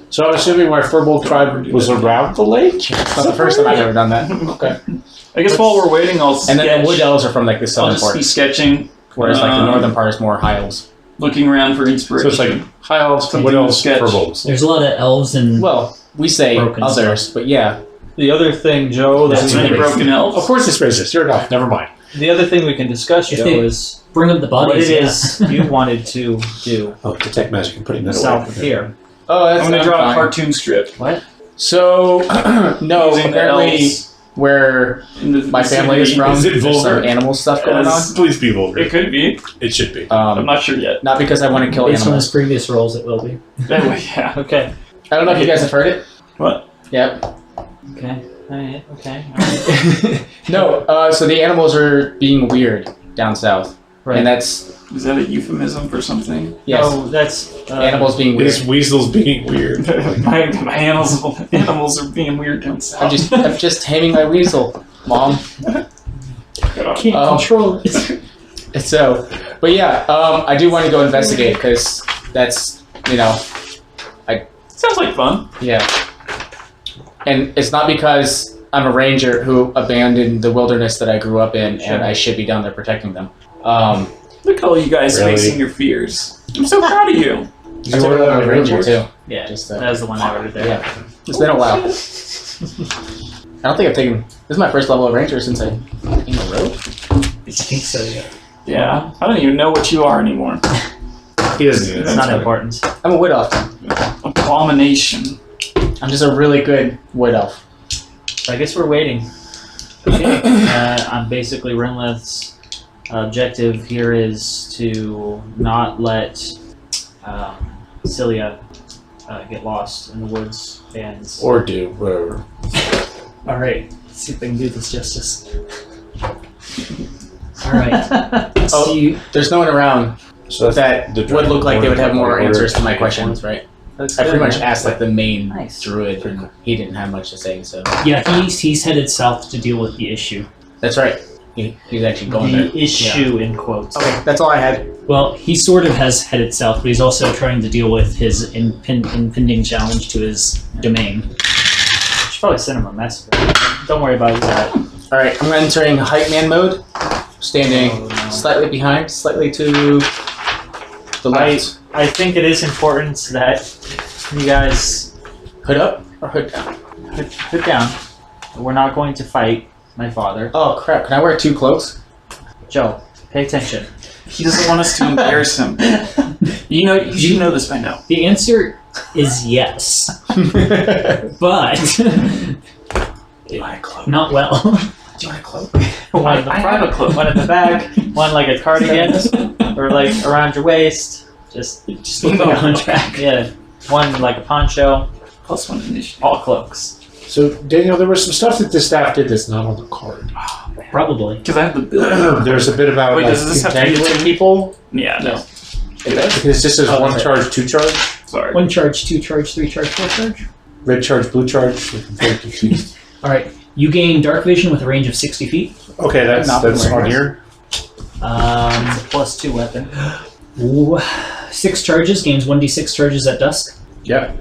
[SPEAKER 2] So I'm assuming my Furbolg tribe was around the lake?
[SPEAKER 5] It's not the first time I've ever done that.
[SPEAKER 2] Okay.
[SPEAKER 4] I guess while we're waiting, I'll
[SPEAKER 5] And then the
[SPEAKER 4] sketch.
[SPEAKER 5] wood elves are from like the
[SPEAKER 4] I'll
[SPEAKER 5] southern
[SPEAKER 4] just
[SPEAKER 5] part,
[SPEAKER 4] be sketching.
[SPEAKER 5] whereas like the
[SPEAKER 4] Um,
[SPEAKER 5] northern part is more high elves.
[SPEAKER 4] looking around for
[SPEAKER 2] So
[SPEAKER 4] inspiration.
[SPEAKER 2] it's like high elves,
[SPEAKER 4] Something
[SPEAKER 2] wood
[SPEAKER 4] to
[SPEAKER 2] elves,
[SPEAKER 4] sketch.
[SPEAKER 2] kobolds.
[SPEAKER 1] There's a lot of elves and
[SPEAKER 5] Well, we say
[SPEAKER 1] Broken
[SPEAKER 5] others, but yeah.
[SPEAKER 3] The other thing, Joe,
[SPEAKER 4] There's
[SPEAKER 3] that
[SPEAKER 4] many broken elves.
[SPEAKER 2] Of course it's racist. You're off. Never mind.
[SPEAKER 3] the other thing we can discuss,
[SPEAKER 1] If
[SPEAKER 3] Joe,
[SPEAKER 1] they
[SPEAKER 3] is
[SPEAKER 1] bring up the
[SPEAKER 3] what
[SPEAKER 1] bodies.
[SPEAKER 3] it is you wanted to do
[SPEAKER 2] Oh, detect magic and putting that
[SPEAKER 3] south
[SPEAKER 2] away.
[SPEAKER 3] of here.
[SPEAKER 5] Oh, that's
[SPEAKER 4] I'm gonna draw a
[SPEAKER 5] fine.
[SPEAKER 4] cartoon strip.
[SPEAKER 3] What?
[SPEAKER 5] So, no,
[SPEAKER 4] Using the
[SPEAKER 5] apparently
[SPEAKER 4] elves
[SPEAKER 5] where
[SPEAKER 4] in the
[SPEAKER 5] my family is
[SPEAKER 4] vicinity.
[SPEAKER 5] from,
[SPEAKER 2] Is it
[SPEAKER 5] there's
[SPEAKER 2] vulgar?
[SPEAKER 5] some animal stuff going on.
[SPEAKER 2] Please be vulgar.
[SPEAKER 4] It could be.
[SPEAKER 2] It should be.
[SPEAKER 4] I'm not sure yet.
[SPEAKER 5] Not because I want to kill
[SPEAKER 1] Based on his
[SPEAKER 5] animals.
[SPEAKER 1] previous roles, it will be.
[SPEAKER 4] Anyway, yeah.
[SPEAKER 3] Okay.
[SPEAKER 5] I don't know if you guys have heard it.
[SPEAKER 4] What?
[SPEAKER 5] Yep.
[SPEAKER 3] Okay. Alright. Okay. Alright.
[SPEAKER 5] No, so the animals are being weird down south.
[SPEAKER 3] Right.
[SPEAKER 5] And that's,
[SPEAKER 4] Is that a euphemism for something?
[SPEAKER 5] yes,
[SPEAKER 3] No, that's
[SPEAKER 5] animals being weird.
[SPEAKER 2] This weasel's being weird.
[SPEAKER 4] my animals are being weird down south.
[SPEAKER 5] I'm just taming my weasel, Mom.
[SPEAKER 1] Can't control it.
[SPEAKER 5] So, but yeah, I do want to go investigate because that's,
[SPEAKER 4] Sounds like fun.
[SPEAKER 5] yeah. And it's not because I'm a ranger who abandoned the wilderness that I grew up in and I should be down there protecting them.
[SPEAKER 4] Look at all you guys
[SPEAKER 2] Really?
[SPEAKER 4] facing your fears. I'm so proud of you.
[SPEAKER 5] I took a ranger too.
[SPEAKER 3] Yeah.
[SPEAKER 5] Just,
[SPEAKER 3] that was the one I ordered there.
[SPEAKER 5] Yeah. It's been a while. I don't think I've taken. This is my first level of ranger since I taken a road.
[SPEAKER 1] I think so, yeah.
[SPEAKER 4] Yeah. I don't even know what you are anymore.
[SPEAKER 2] He doesn't do
[SPEAKER 3] It's
[SPEAKER 2] that.
[SPEAKER 3] not important.
[SPEAKER 5] I'm a wood elf.
[SPEAKER 4] Abomination.
[SPEAKER 5] I'm just a really good wood elf.
[SPEAKER 3] So I guess we're waiting. I'm basically Wrenleth's objective here is to not let Celia get lost in the woods and.
[SPEAKER 2] Or do, whatever.
[SPEAKER 1] Alright, let's see if I can do this justice. Alright.
[SPEAKER 5] Oh.
[SPEAKER 1] So you,
[SPEAKER 5] There's no one around
[SPEAKER 2] So
[SPEAKER 5] that
[SPEAKER 2] the
[SPEAKER 5] would look like they would have more
[SPEAKER 2] order-
[SPEAKER 5] answers to my questions, right?
[SPEAKER 3] That's
[SPEAKER 5] I pretty
[SPEAKER 3] good,
[SPEAKER 5] much
[SPEAKER 3] man.
[SPEAKER 5] asked like the main
[SPEAKER 3] Nice.
[SPEAKER 5] druid, and he didn't have much to say. So
[SPEAKER 1] yeah, he's headed south to deal with the issue.
[SPEAKER 5] that's right. He's actually going there.
[SPEAKER 3] The issue in quotes.
[SPEAKER 5] Okay, that's all I had.
[SPEAKER 1] Well, he sort of has headed south, but he's also trying to deal with his impending challenge to his domain.
[SPEAKER 3] Should probably send him a message. Don't worry about that.
[SPEAKER 5] All right, I'm entering hype man mode, standing
[SPEAKER 3] Oh, no.
[SPEAKER 5] slightly behind, slightly to the left.
[SPEAKER 3] I think it is important that you guys
[SPEAKER 5] Hood up or hood down?
[SPEAKER 3] put down. We're not going to fight my father.
[SPEAKER 5] Oh crap! Can I wear 2 cloaks?
[SPEAKER 3] Joe, pay attention.
[SPEAKER 4] He doesn't want us to embarrass him. You should know this by now.
[SPEAKER 1] The answer is yes, but
[SPEAKER 5] Do you want a cloak?
[SPEAKER 1] not well.
[SPEAKER 5] Do you want a cloak?
[SPEAKER 3] One in the
[SPEAKER 4] I have
[SPEAKER 3] front,
[SPEAKER 4] a cloak.
[SPEAKER 3] one in the back, one like a cardigan, or like around your waist. Just
[SPEAKER 1] Look like a hunchback.
[SPEAKER 3] yeah, one like a poncho.
[SPEAKER 4] +1 initiative.
[SPEAKER 3] All cloaks.
[SPEAKER 2] So, Daniel, there was some stuff that the staff did that's not on the card.
[SPEAKER 1] Probably.
[SPEAKER 4] Because I have the bill.
[SPEAKER 2] There's a bit about
[SPEAKER 4] Wait,
[SPEAKER 2] like,
[SPEAKER 4] does this have to be
[SPEAKER 2] entangling people.
[SPEAKER 4] Yeah, no.
[SPEAKER 5] It does.
[SPEAKER 2] Because this is
[SPEAKER 1] Oh,
[SPEAKER 2] 1
[SPEAKER 1] okay.
[SPEAKER 2] charge, 2 charge,
[SPEAKER 4] Sorry.
[SPEAKER 1] 1 charge, 2 charge, 3 charge, 4 charge.
[SPEAKER 2] red charge, blue charge. I'm very confused.
[SPEAKER 1] Alright, you gain dark vision with a range of 60 feet.
[SPEAKER 2] Okay, that's
[SPEAKER 5] Not
[SPEAKER 2] on
[SPEAKER 5] wearing
[SPEAKER 2] here.
[SPEAKER 3] It's a +2 weapon.
[SPEAKER 1] 6 charges, gains 1d6 charges at dusk.
[SPEAKER 2] Yep.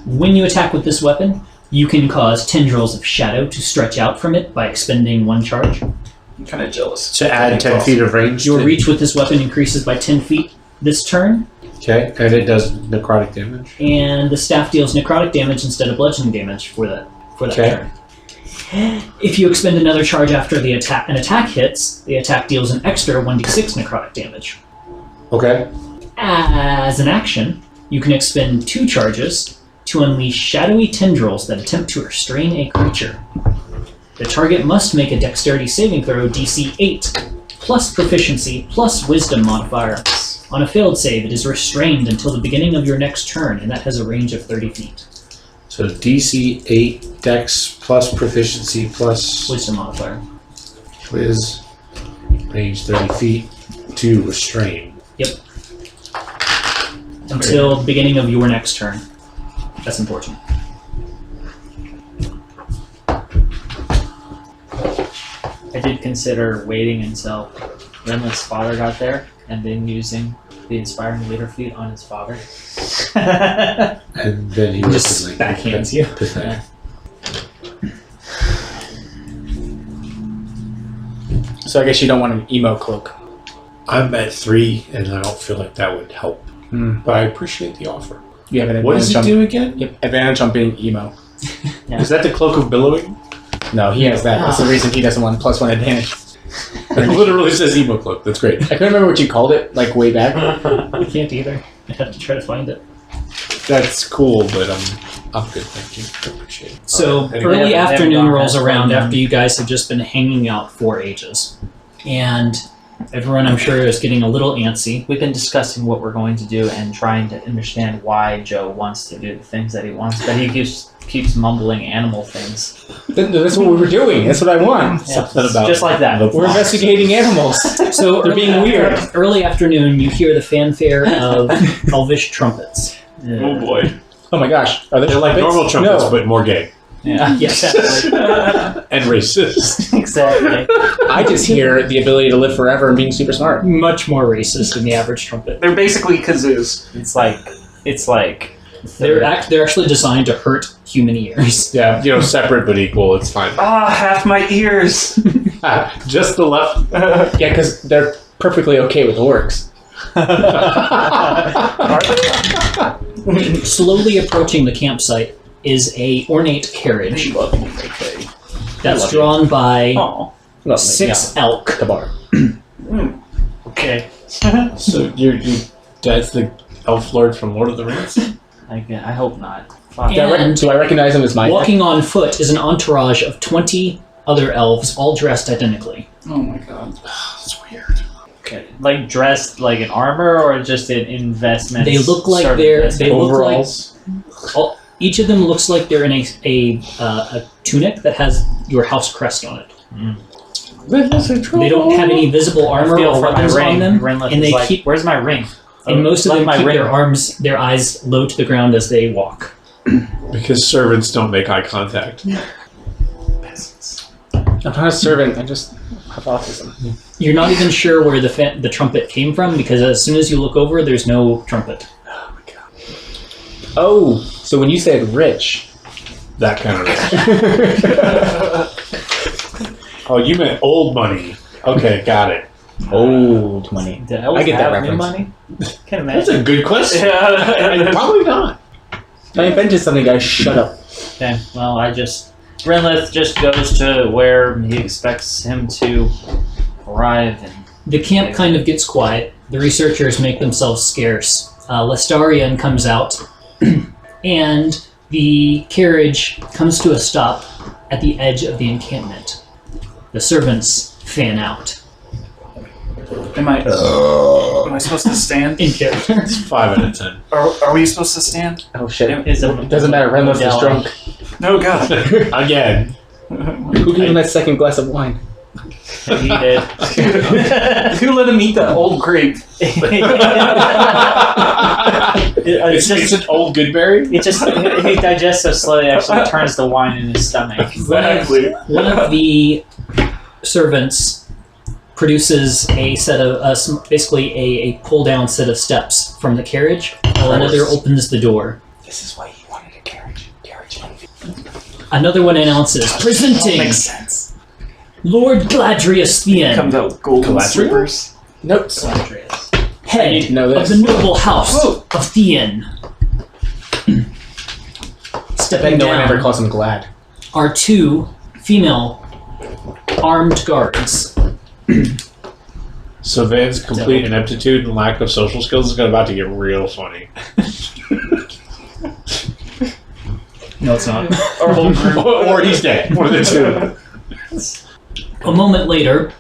[SPEAKER 1] When you attack with this weapon, you can cause tendrils of shadow to stretch out from it by expending 1 charge.
[SPEAKER 4] I'm kind of jealous.
[SPEAKER 2] To add 10 feet of range.
[SPEAKER 1] Your
[SPEAKER 2] to-
[SPEAKER 1] reach with this weapon increases by 10 feet this turn,
[SPEAKER 2] Okay, and it does necrotic damage.
[SPEAKER 1] and the staff deals necrotic damage instead of bludgeoning damage for that
[SPEAKER 2] Okay.
[SPEAKER 1] turn. If you expend another charge after an attack hits, the attack deals an extra 1d6 necrotic damage.
[SPEAKER 2] Okay.
[SPEAKER 1] As an action, you can expend 2 charges to unleash shadowy tendrils that attempt to restrain a creature. The target must make a dexterity saving throw DC 8, plus proficiency, plus wisdom modifier. On a failed save, it is restrained until the beginning of your next turn, and that has a range of 30 feet.
[SPEAKER 2] So DC 8, Dex plus proficiency plus
[SPEAKER 1] Wisdom modifier.
[SPEAKER 2] Whiz, range 30 feet to restrain.
[SPEAKER 1] Until the beginning of your next turn. That's important.
[SPEAKER 3] I did consider waiting until Wrenleth's father got there and then using the Inspiring Leader feat on his father.
[SPEAKER 2] And then he was
[SPEAKER 1] Just
[SPEAKER 2] like,
[SPEAKER 1] backhands you.
[SPEAKER 2] pathetic.
[SPEAKER 5] So I guess you don't want an emo cloak.
[SPEAKER 2] I'm at 3, and I don't feel like that would help.
[SPEAKER 5] Hmm.
[SPEAKER 2] But I appreciate the offer.
[SPEAKER 5] You have an
[SPEAKER 2] What does
[SPEAKER 5] advantage
[SPEAKER 2] it
[SPEAKER 5] on
[SPEAKER 2] do again?
[SPEAKER 5] Yep, advantage on being emo.
[SPEAKER 3] Yeah.
[SPEAKER 2] Is that the cloak of billowing?
[SPEAKER 5] No, he has that. That's the reason he doesn't want +1 advantage.
[SPEAKER 2] It literally says emo cloak. That's great.
[SPEAKER 5] I couldn't remember what you called it, like way back.
[SPEAKER 1] I can't either. I'd have to try to find it.
[SPEAKER 2] That's cool, but I'm good, thank you. I appreciate it.
[SPEAKER 1] So
[SPEAKER 2] Alright,
[SPEAKER 1] early
[SPEAKER 3] They haven't
[SPEAKER 1] afternoon
[SPEAKER 3] gone
[SPEAKER 1] rolls
[SPEAKER 3] that
[SPEAKER 1] around
[SPEAKER 3] far.
[SPEAKER 1] after you guys have just been hanging out for ages. And everyone, I'm sure, is getting a little antsy.
[SPEAKER 3] We've been discussing what we're going to do and trying to understand why Joe wants to do the things that he wants, but he keeps mumbling animal things.
[SPEAKER 5] That's what we were doing. That's what I want.
[SPEAKER 3] Yeah,
[SPEAKER 2] Something about
[SPEAKER 3] just like that.
[SPEAKER 5] We're investigating animals.
[SPEAKER 1] So
[SPEAKER 5] They're being weird.
[SPEAKER 1] Early afternoon, you hear the fanfare of elvish trumpets.
[SPEAKER 4] Oh boy.
[SPEAKER 5] Oh my gosh. Are they
[SPEAKER 2] They're like normal trumpets,
[SPEAKER 5] No.
[SPEAKER 2] but more gay.
[SPEAKER 3] Yeah,
[SPEAKER 1] Yes.
[SPEAKER 2] And racist.
[SPEAKER 3] exactly.
[SPEAKER 5] I just hear the ability to live forever and being super smart.
[SPEAKER 1] Much more racist than the average trumpet.
[SPEAKER 4] They're basically kazoos.
[SPEAKER 3] It's like
[SPEAKER 1] They're actually designed to hurt human ears.
[SPEAKER 2] Yeah, separate but equal. It's fine.
[SPEAKER 4] Ah, half my ears.
[SPEAKER 2] Just the left.
[SPEAKER 5] Yeah, because they're perfectly okay with orcs.
[SPEAKER 1] Slowly approaching the campsite is a ornate carriage that's drawn by
[SPEAKER 4] Oh.
[SPEAKER 5] Lovely.
[SPEAKER 1] 6 elk.
[SPEAKER 5] Yeah, the bar.
[SPEAKER 3] okay.
[SPEAKER 2] So your dad's the elf lord from Lord of the Rings?
[SPEAKER 3] I hope not. Fuck.
[SPEAKER 1] And
[SPEAKER 5] Do I recognize him as my
[SPEAKER 1] walking on foot is an entourage of 20 other elves, all dressed identically.
[SPEAKER 4] Oh my god.
[SPEAKER 2] That's weird.
[SPEAKER 3] Okay. Like dressed like in armor or just in investments?
[SPEAKER 1] They look like
[SPEAKER 3] servant
[SPEAKER 1] they're.
[SPEAKER 3] investments?
[SPEAKER 1] They look like
[SPEAKER 2] Overalls.
[SPEAKER 1] each of them looks like they're in a tunic that has your house crest on it. They don't have any visible
[SPEAKER 3] I
[SPEAKER 1] armor
[SPEAKER 3] feel
[SPEAKER 1] or
[SPEAKER 3] for my
[SPEAKER 1] weapons
[SPEAKER 3] ring.
[SPEAKER 1] on them,
[SPEAKER 3] Wrenleth
[SPEAKER 1] and
[SPEAKER 3] is
[SPEAKER 1] they
[SPEAKER 3] like,
[SPEAKER 1] keep.
[SPEAKER 3] Where's my ring?
[SPEAKER 1] And most of
[SPEAKER 3] Left
[SPEAKER 1] them
[SPEAKER 3] my
[SPEAKER 1] keep
[SPEAKER 3] ring.
[SPEAKER 1] their eyes low to the ground as they walk.
[SPEAKER 2] Because servants don't make eye contact.
[SPEAKER 5] I'm not a servant. I just have autism.
[SPEAKER 1] You're not even sure where the trumpet came from because as soon as you look over, there's no trumpet.
[SPEAKER 5] Oh, so when you said rich,
[SPEAKER 2] That kind of rich. Oh, you meant old money. Okay, got it.
[SPEAKER 5] old money.
[SPEAKER 3] Do elves
[SPEAKER 5] I get that
[SPEAKER 3] have new
[SPEAKER 5] reference.
[SPEAKER 3] money? Can't
[SPEAKER 2] That's
[SPEAKER 3] imagine.
[SPEAKER 2] a good question.
[SPEAKER 4] Yeah.
[SPEAKER 2] Probably not.
[SPEAKER 5] I invented something, guys. Shut up.
[SPEAKER 3] Okay, well, Wrenleth just goes to where he expects him to arrive, and
[SPEAKER 1] The camp kind of gets quiet. The researchers make themselves scarce. Lestarian comes out, and the carriage comes to a stop at the edge of the encampment. The servants fan out.
[SPEAKER 4] Am I supposed to stand?
[SPEAKER 1] In character.
[SPEAKER 2] It's 5 out of 10.
[SPEAKER 4] Are we supposed to stand?
[SPEAKER 5] Oh shit.
[SPEAKER 3] Is a-
[SPEAKER 5] It doesn't matter. Renleth is
[SPEAKER 3] Yeah.
[SPEAKER 5] drunk.
[SPEAKER 4] No, God.
[SPEAKER 2] Again.
[SPEAKER 5] Who gave him that second glass of wine?
[SPEAKER 3] he did.
[SPEAKER 4] Who let him eat that old grape?
[SPEAKER 3] It's
[SPEAKER 2] It's an old Goodberry?
[SPEAKER 3] he digests so slowly, actually turns the wine in his stomach.
[SPEAKER 4] Exactly.
[SPEAKER 1] One of the servants produces a set of basically a pull-down set of steps from the carriage, while another opens the door.
[SPEAKER 5] This is why he wanted a carriage.
[SPEAKER 1] Another one announces, presenting
[SPEAKER 4] Makes sense.
[SPEAKER 1] Lord Gladrius Thien,
[SPEAKER 4] Comes out with golden
[SPEAKER 2] Galadriel?
[SPEAKER 4] slippers.
[SPEAKER 5] Notes. I
[SPEAKER 1] head
[SPEAKER 5] need to know
[SPEAKER 1] of
[SPEAKER 5] this.
[SPEAKER 1] the noble house
[SPEAKER 4] Whoa.
[SPEAKER 1] of Thien. Stepping
[SPEAKER 5] bet no one ever
[SPEAKER 1] down
[SPEAKER 5] calls him glad.
[SPEAKER 1] are 2 female armed guards.
[SPEAKER 2] So Van's complete ineptitude and lack of social skills is about to get real funny.
[SPEAKER 1] No, it's not.
[SPEAKER 4] Our whole group.
[SPEAKER 2] Or he's dead. One of the two.
[SPEAKER 1] A moment later,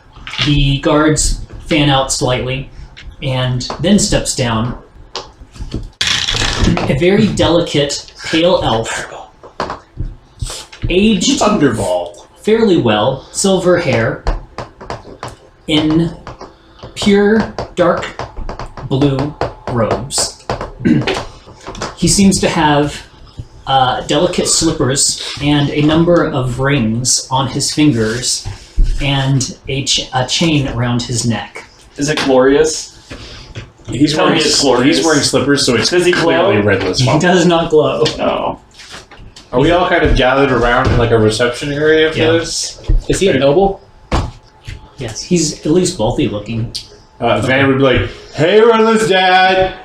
[SPEAKER 1] the guards fan out slightly, and then steps down a very delicate, pale elf, aged
[SPEAKER 2] Thunderball.
[SPEAKER 1] fairly well, silver hair, in pure dark blue robes. He seems to have delicate slippers and a number of rings on his fingers and a chain around his neck.
[SPEAKER 4] Is it glorious?
[SPEAKER 2] He's
[SPEAKER 4] Tell
[SPEAKER 2] wearing,
[SPEAKER 4] me it's glorious.
[SPEAKER 2] he's wearing slippers, so it's
[SPEAKER 4] Does he glow?
[SPEAKER 2] clearly redless.
[SPEAKER 1] He does not glow.
[SPEAKER 4] No.
[SPEAKER 2] Are we all kind of gathered around in like a reception area for
[SPEAKER 1] Yeah.
[SPEAKER 2] this?
[SPEAKER 5] Is he a noble?
[SPEAKER 1] Yes, he's at least wealthy looking.
[SPEAKER 2] Van would be like, "Hey, Wrenleth's dad."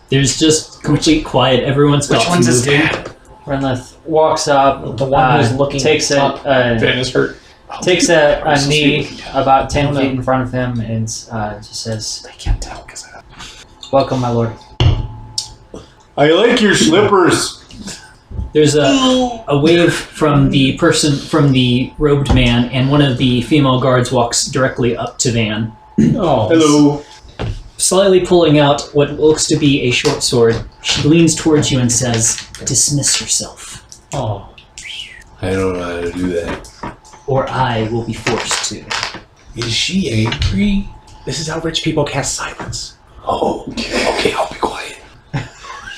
[SPEAKER 1] There's just complete quiet. Everyone's got
[SPEAKER 4] Which one's his
[SPEAKER 1] moving.
[SPEAKER 4] dad?
[SPEAKER 3] Wrenleth walks up.
[SPEAKER 5] The one who's looking
[SPEAKER 3] takes
[SPEAKER 5] up.
[SPEAKER 2] Van is hurt.
[SPEAKER 3] Takes a
[SPEAKER 4] so
[SPEAKER 3] knee
[SPEAKER 4] sweet.
[SPEAKER 3] about 10 feet in front of him and just says,
[SPEAKER 4] I can't tell because
[SPEAKER 3] "Welcome, my lord."
[SPEAKER 2] I like your slippers.
[SPEAKER 1] There's a wave from the robed man, and one of the female guards walks directly up to Van.
[SPEAKER 5] Oh.
[SPEAKER 2] Hello.
[SPEAKER 1] Slightly pulling out what looks to be a short sword, she leans towards you and says, "Dismiss yourself,
[SPEAKER 5] Oh.
[SPEAKER 2] I don't know how to do that.
[SPEAKER 1] or I will be forced to."
[SPEAKER 2] Is she angry?
[SPEAKER 5] This is how rich people cast silence.
[SPEAKER 2] Oh, okay, I'll be quiet.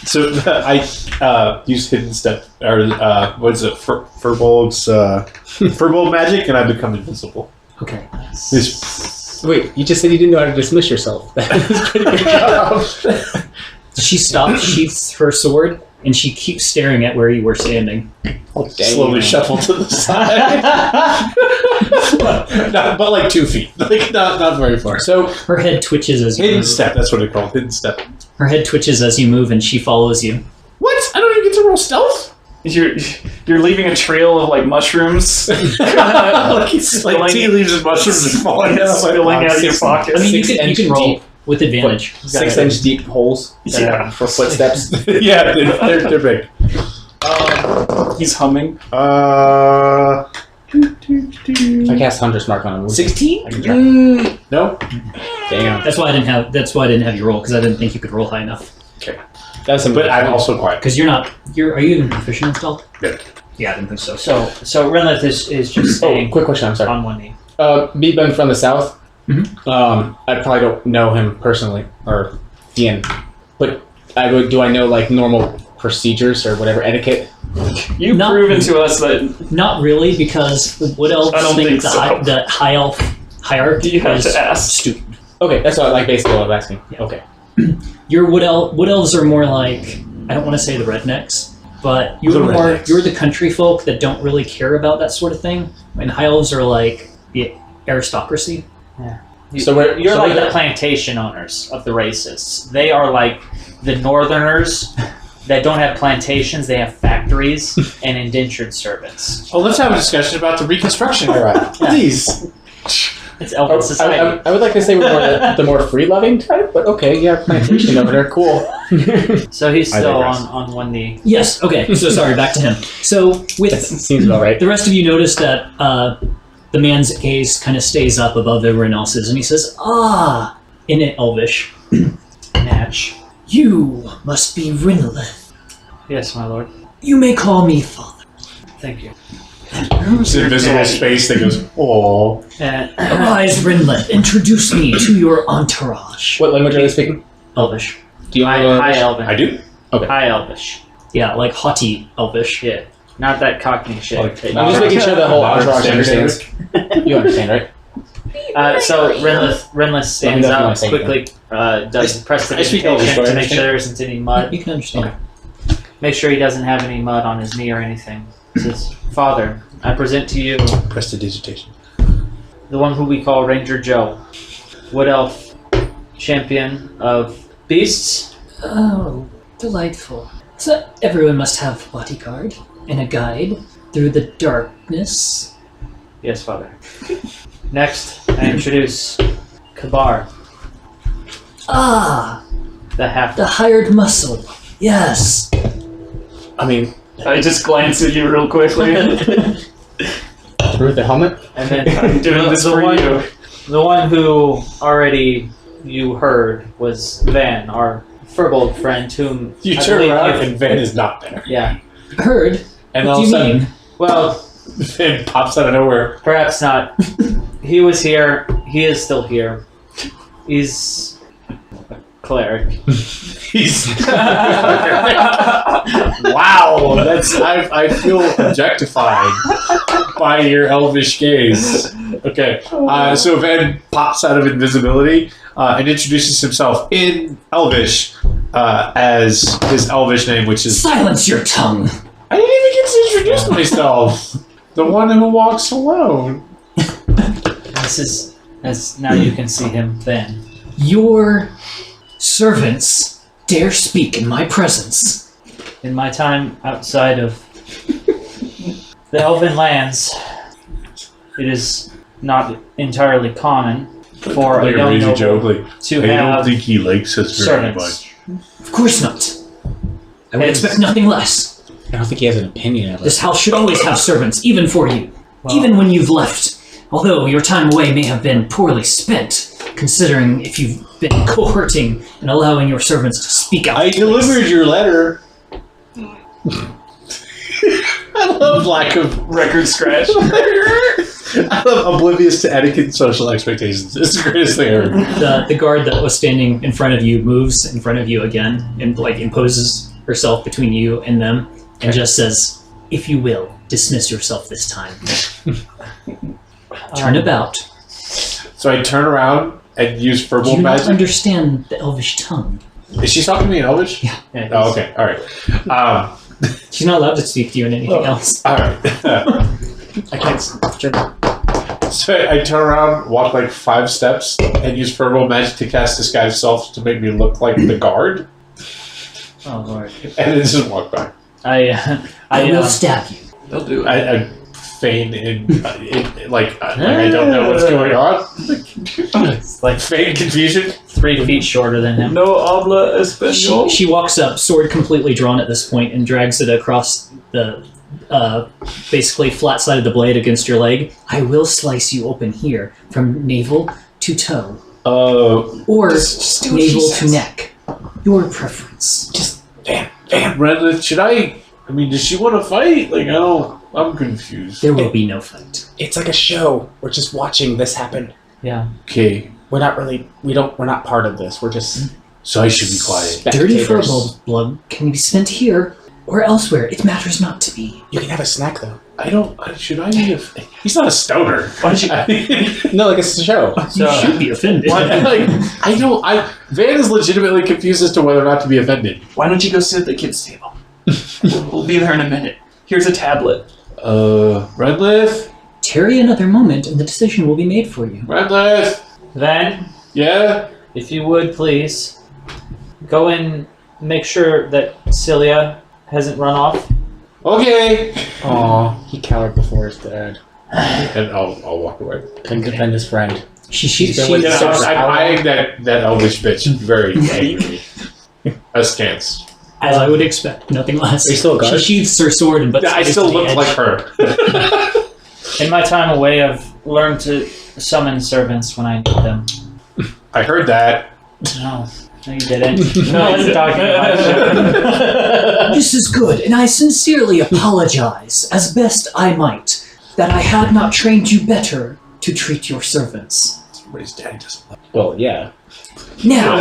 [SPEAKER 2] So I use hidden step, or what is it, Furbolg's Furbolg magic, and I become invisible.
[SPEAKER 1] Okay.
[SPEAKER 5] Wait, you just said you didn't know how to dismiss yourself. That was a pretty good job.
[SPEAKER 1] She stops, sheaths her sword, and she keeps staring at where you were standing.
[SPEAKER 5] Oh,
[SPEAKER 2] Slowly shuffle to the side. but like 2 feet. Like not very far.
[SPEAKER 5] So,
[SPEAKER 1] Her head twitches as you
[SPEAKER 2] Hidden
[SPEAKER 1] move.
[SPEAKER 2] step, that's what they call it. Hidden step.
[SPEAKER 1] Her head twitches as you move, and she follows you.
[SPEAKER 2] What? I don't even get to roll stealth?
[SPEAKER 4] you're leaving a trail of like mushrooms.
[SPEAKER 2] Like tea leaves and mushrooms are falling down.
[SPEAKER 4] spilling out of your pockets.
[SPEAKER 1] I mean, you
[SPEAKER 5] 6
[SPEAKER 1] can
[SPEAKER 5] inch
[SPEAKER 1] roll
[SPEAKER 5] deep.
[SPEAKER 1] with advantage.
[SPEAKER 5] 6-inch deep holes
[SPEAKER 4] Yeah.
[SPEAKER 5] for footsteps.
[SPEAKER 2] Yeah, they're big.
[SPEAKER 4] He's humming.
[SPEAKER 5] If I cast Hunter's Mark on him,
[SPEAKER 1] 16?
[SPEAKER 5] I can try.
[SPEAKER 2] No?
[SPEAKER 5] Damn.
[SPEAKER 1] That's why I didn't have you roll, because I didn't think you could roll high enough.
[SPEAKER 5] That's
[SPEAKER 2] But I'm also quiet.
[SPEAKER 1] Because are you even proficient in stealth?
[SPEAKER 2] Yeah.
[SPEAKER 1] Yeah, I didn't think so.
[SPEAKER 3] So Wrenleth is just
[SPEAKER 5] Oh,
[SPEAKER 3] staying
[SPEAKER 5] quick question. I'm sorry.
[SPEAKER 3] on one knee.
[SPEAKER 5] Me being from the south,
[SPEAKER 1] Mhm.
[SPEAKER 5] I probably don't know him personally, or Thien, but do I know like normal procedures or whatever etiquette?
[SPEAKER 4] You've
[SPEAKER 1] Not-
[SPEAKER 4] proven to us that
[SPEAKER 1] Not really, because wood elves
[SPEAKER 4] I don't think
[SPEAKER 1] the,
[SPEAKER 4] so.
[SPEAKER 1] the high elf hierarchy
[SPEAKER 4] you have
[SPEAKER 1] is
[SPEAKER 4] to ask.
[SPEAKER 1] stupid.
[SPEAKER 5] Okay, that's what basically what I was asking.
[SPEAKER 1] Yeah.
[SPEAKER 5] Okay.
[SPEAKER 1] Your wood elves are more like, I don't want to say the rednecks, but you're the country folk that don't really care about that sort of thing. And high elves are like the aristocracy.
[SPEAKER 5] So
[SPEAKER 3] You're like the
[SPEAKER 5] that-
[SPEAKER 3] plantation owners of the racists. They are like the northerners that don't have plantations, they have factories and indentured servants.
[SPEAKER 2] Oh, let's have a discussion about the Reconstruction era. Please.
[SPEAKER 3] It's Elven society.
[SPEAKER 5] I would like to say we're more the more free-loving type, but okay, yeah, plantation over there, cool.
[SPEAKER 3] So he's
[SPEAKER 2] I
[SPEAKER 3] still
[SPEAKER 2] digress.
[SPEAKER 3] on one knee.
[SPEAKER 1] Yes, okay, so sorry, back to him. So
[SPEAKER 5] That
[SPEAKER 1] with
[SPEAKER 5] seems about right.
[SPEAKER 1] the rest of you notice that the man's gaze kind of stays up above everyone else's, and he says, "Ah," in Elvish,
[SPEAKER 3] Natch.
[SPEAKER 1] "You must be Wrenleth.
[SPEAKER 3] Yes, my lord.
[SPEAKER 1] You may call me father."
[SPEAKER 3] Thank you.
[SPEAKER 2] It's an invisible space that goes, oh.
[SPEAKER 1] Arise, Wrenleth, introduce me to your entourage.
[SPEAKER 5] What language are they speaking?
[SPEAKER 1] Elvish.
[SPEAKER 5] Do you
[SPEAKER 3] High
[SPEAKER 5] know?
[SPEAKER 3] Elvish.
[SPEAKER 2] I do?
[SPEAKER 3] High Elvish.
[SPEAKER 1] Yeah, like haughty Elvish.
[SPEAKER 3] Yeah. Not that Cockney shit.
[SPEAKER 2] Like-
[SPEAKER 5] I'm just making sure the whole entourage understands. You understand, right?
[SPEAKER 3] So Wrenleth stands
[SPEAKER 5] Let me know if you
[SPEAKER 3] up
[SPEAKER 5] wanna say
[SPEAKER 3] quickly, does press the
[SPEAKER 2] I speak Elvish,
[SPEAKER 3] indication
[SPEAKER 2] do I
[SPEAKER 3] to make sure
[SPEAKER 2] understand?
[SPEAKER 3] there isn't any mud.
[SPEAKER 1] You can understand.
[SPEAKER 5] Okay.
[SPEAKER 3] Make sure he doesn't have any mud on his knee or anything. He says, "Father, I present to you
[SPEAKER 2] Prestidigitation.
[SPEAKER 3] the one who we call Ranger Joe, Wood Elf, champion of beasts."
[SPEAKER 1] Oh, delightful. So everyone must have a bodyguard and a guide through the darkness.
[SPEAKER 3] Yes, Father. Next, I introduce Kabar,
[SPEAKER 1] Ah,
[SPEAKER 3] the half.
[SPEAKER 1] the hired muscle. Yes.
[SPEAKER 5] I mean,
[SPEAKER 4] I just glance at you real quickly.
[SPEAKER 5] through the helmet.
[SPEAKER 3] And then
[SPEAKER 4] I'm doing this for
[SPEAKER 3] one,
[SPEAKER 4] you.
[SPEAKER 3] The one who already you heard was Van, our Furbolg friend, whom
[SPEAKER 2] You
[SPEAKER 3] I
[SPEAKER 2] turn
[SPEAKER 3] believe
[SPEAKER 2] around
[SPEAKER 3] you-
[SPEAKER 2] and Van is not there.
[SPEAKER 3] Yeah.
[SPEAKER 1] Heard?
[SPEAKER 2] And
[SPEAKER 1] What
[SPEAKER 2] all
[SPEAKER 1] do
[SPEAKER 2] of a
[SPEAKER 1] you
[SPEAKER 2] sudden,
[SPEAKER 1] mean?
[SPEAKER 3] Well,
[SPEAKER 2] Van pops out of nowhere.
[SPEAKER 3] perhaps not. He was here. He is still here. He's a cleric.
[SPEAKER 2] He's wow. That's I feel objectified by your elvish gaze. Okay, so Van pops out of invisibility and introduces himself in Elvish as his Elvish name, which is
[SPEAKER 1] Silence your tongue.
[SPEAKER 2] I didn't even get to introduce myself. The one who walks alone.
[SPEAKER 3] This is as now you can see him then.
[SPEAKER 1] Your servants dare speak in my presence.
[SPEAKER 3] In my time outside of the Elven lands, it is not entirely common for a young noble to
[SPEAKER 2] I don't
[SPEAKER 3] have
[SPEAKER 2] think he likes us very
[SPEAKER 3] servants.
[SPEAKER 2] much.
[SPEAKER 1] Of course not. I would expect nothing less.
[SPEAKER 5] I don't think he has an opinion of
[SPEAKER 1] This
[SPEAKER 5] us.
[SPEAKER 1] house should always have servants, even for you.
[SPEAKER 3] Well-
[SPEAKER 1] Even when you've left. Although your time away may have been poorly spent, considering if you've been cohorting and allowing your servants to speak out.
[SPEAKER 2] I delivered your letter. I love lack of
[SPEAKER 4] Record scratch.
[SPEAKER 2] I love oblivious to etiquette and social expectations. It's the greatest thing ever.
[SPEAKER 1] The guard that was standing in front of you moves in front of you again and imposes herself between you and them and just says, "If you will, dismiss yourself this time. Turn about.
[SPEAKER 2] So I turn around and use
[SPEAKER 1] Do
[SPEAKER 2] verbal
[SPEAKER 1] you not
[SPEAKER 2] magic.
[SPEAKER 1] understand the Elvish tongue?"
[SPEAKER 2] Is she talking to me in Elvish?
[SPEAKER 1] Yeah.
[SPEAKER 2] Oh, okay. All right.
[SPEAKER 1] She's not allowed to speak to you in anything else.
[SPEAKER 2] All right.
[SPEAKER 5] I can't.
[SPEAKER 2] So I turn around, walk like 5 steps, and use verbal magic to cast disguise self to make me look like the guard,
[SPEAKER 3] Oh Lord.
[SPEAKER 2] and then just walk by.
[SPEAKER 3] I
[SPEAKER 1] I will stab you.
[SPEAKER 4] They'll do it.
[SPEAKER 2] I feign like I don't know what's going on.
[SPEAKER 3] like
[SPEAKER 2] Feign confusion.
[SPEAKER 3] 3 feet shorter than him.
[SPEAKER 4] No habla español.
[SPEAKER 1] She walks up, sword completely drawn at this point, and drags it across the basically flat side of the blade against your leg. I will slice you open here, from navel to toe, or
[SPEAKER 2] just do what she
[SPEAKER 1] navel to
[SPEAKER 2] says.
[SPEAKER 1] neck. Your preference.
[SPEAKER 2] Van, Wrenleth, should I mean, does she want to fight? Like, I'm confused.
[SPEAKER 1] There will be no fight.
[SPEAKER 5] It's like a show. We're just watching this happen.
[SPEAKER 3] Yeah.
[SPEAKER 2] Okay,
[SPEAKER 5] We're not really. We're not part of this. We're just
[SPEAKER 2] so I should be quiet.
[SPEAKER 1] Dirty
[SPEAKER 5] spectators.
[SPEAKER 1] furball blood can be spent here or elsewhere. It matters not to me.
[SPEAKER 5] You can have a snack though.
[SPEAKER 2] Should I be he's not a stoner.
[SPEAKER 4] Why don't you?
[SPEAKER 5] No, like it's a show.
[SPEAKER 1] You should be offended.
[SPEAKER 2] Van is legitimately confused as to whether or not to be offended.
[SPEAKER 4] Why don't you go sit at the kids' table? We'll be there in a minute. Here's a tablet.
[SPEAKER 2] Wrenleth?
[SPEAKER 1] Tarry another moment, and the decision will be made for you.
[SPEAKER 2] Wrenleth?
[SPEAKER 3] Then,
[SPEAKER 2] Yeah?
[SPEAKER 3] if you would please, go and make sure that Celia hasn't run off.
[SPEAKER 2] Okay.
[SPEAKER 5] Aw, he cowered before his dad.
[SPEAKER 2] And I'll walk away.
[SPEAKER 5] Couldn't defend his friend.
[SPEAKER 1] She's
[SPEAKER 5] been with
[SPEAKER 2] Yeah,
[SPEAKER 5] So
[SPEAKER 2] I'm eyeing that elvish bitch very angry. Askance.
[SPEAKER 1] as I would expect, nothing less.
[SPEAKER 5] Are you still a guard?
[SPEAKER 1] She sheathes her sword and but
[SPEAKER 2] I still look like her.
[SPEAKER 3] In my time away, I've learned to summon servants when I need them.
[SPEAKER 2] I heard that.
[SPEAKER 3] No, you didn't. No, I wasn't talking about you.
[SPEAKER 1] This is good, and I sincerely apologize, as best I might, that I had not trained you better to treat your servants.
[SPEAKER 2] Somebody's daddy doesn't love
[SPEAKER 5] Well, yeah.
[SPEAKER 1] Now,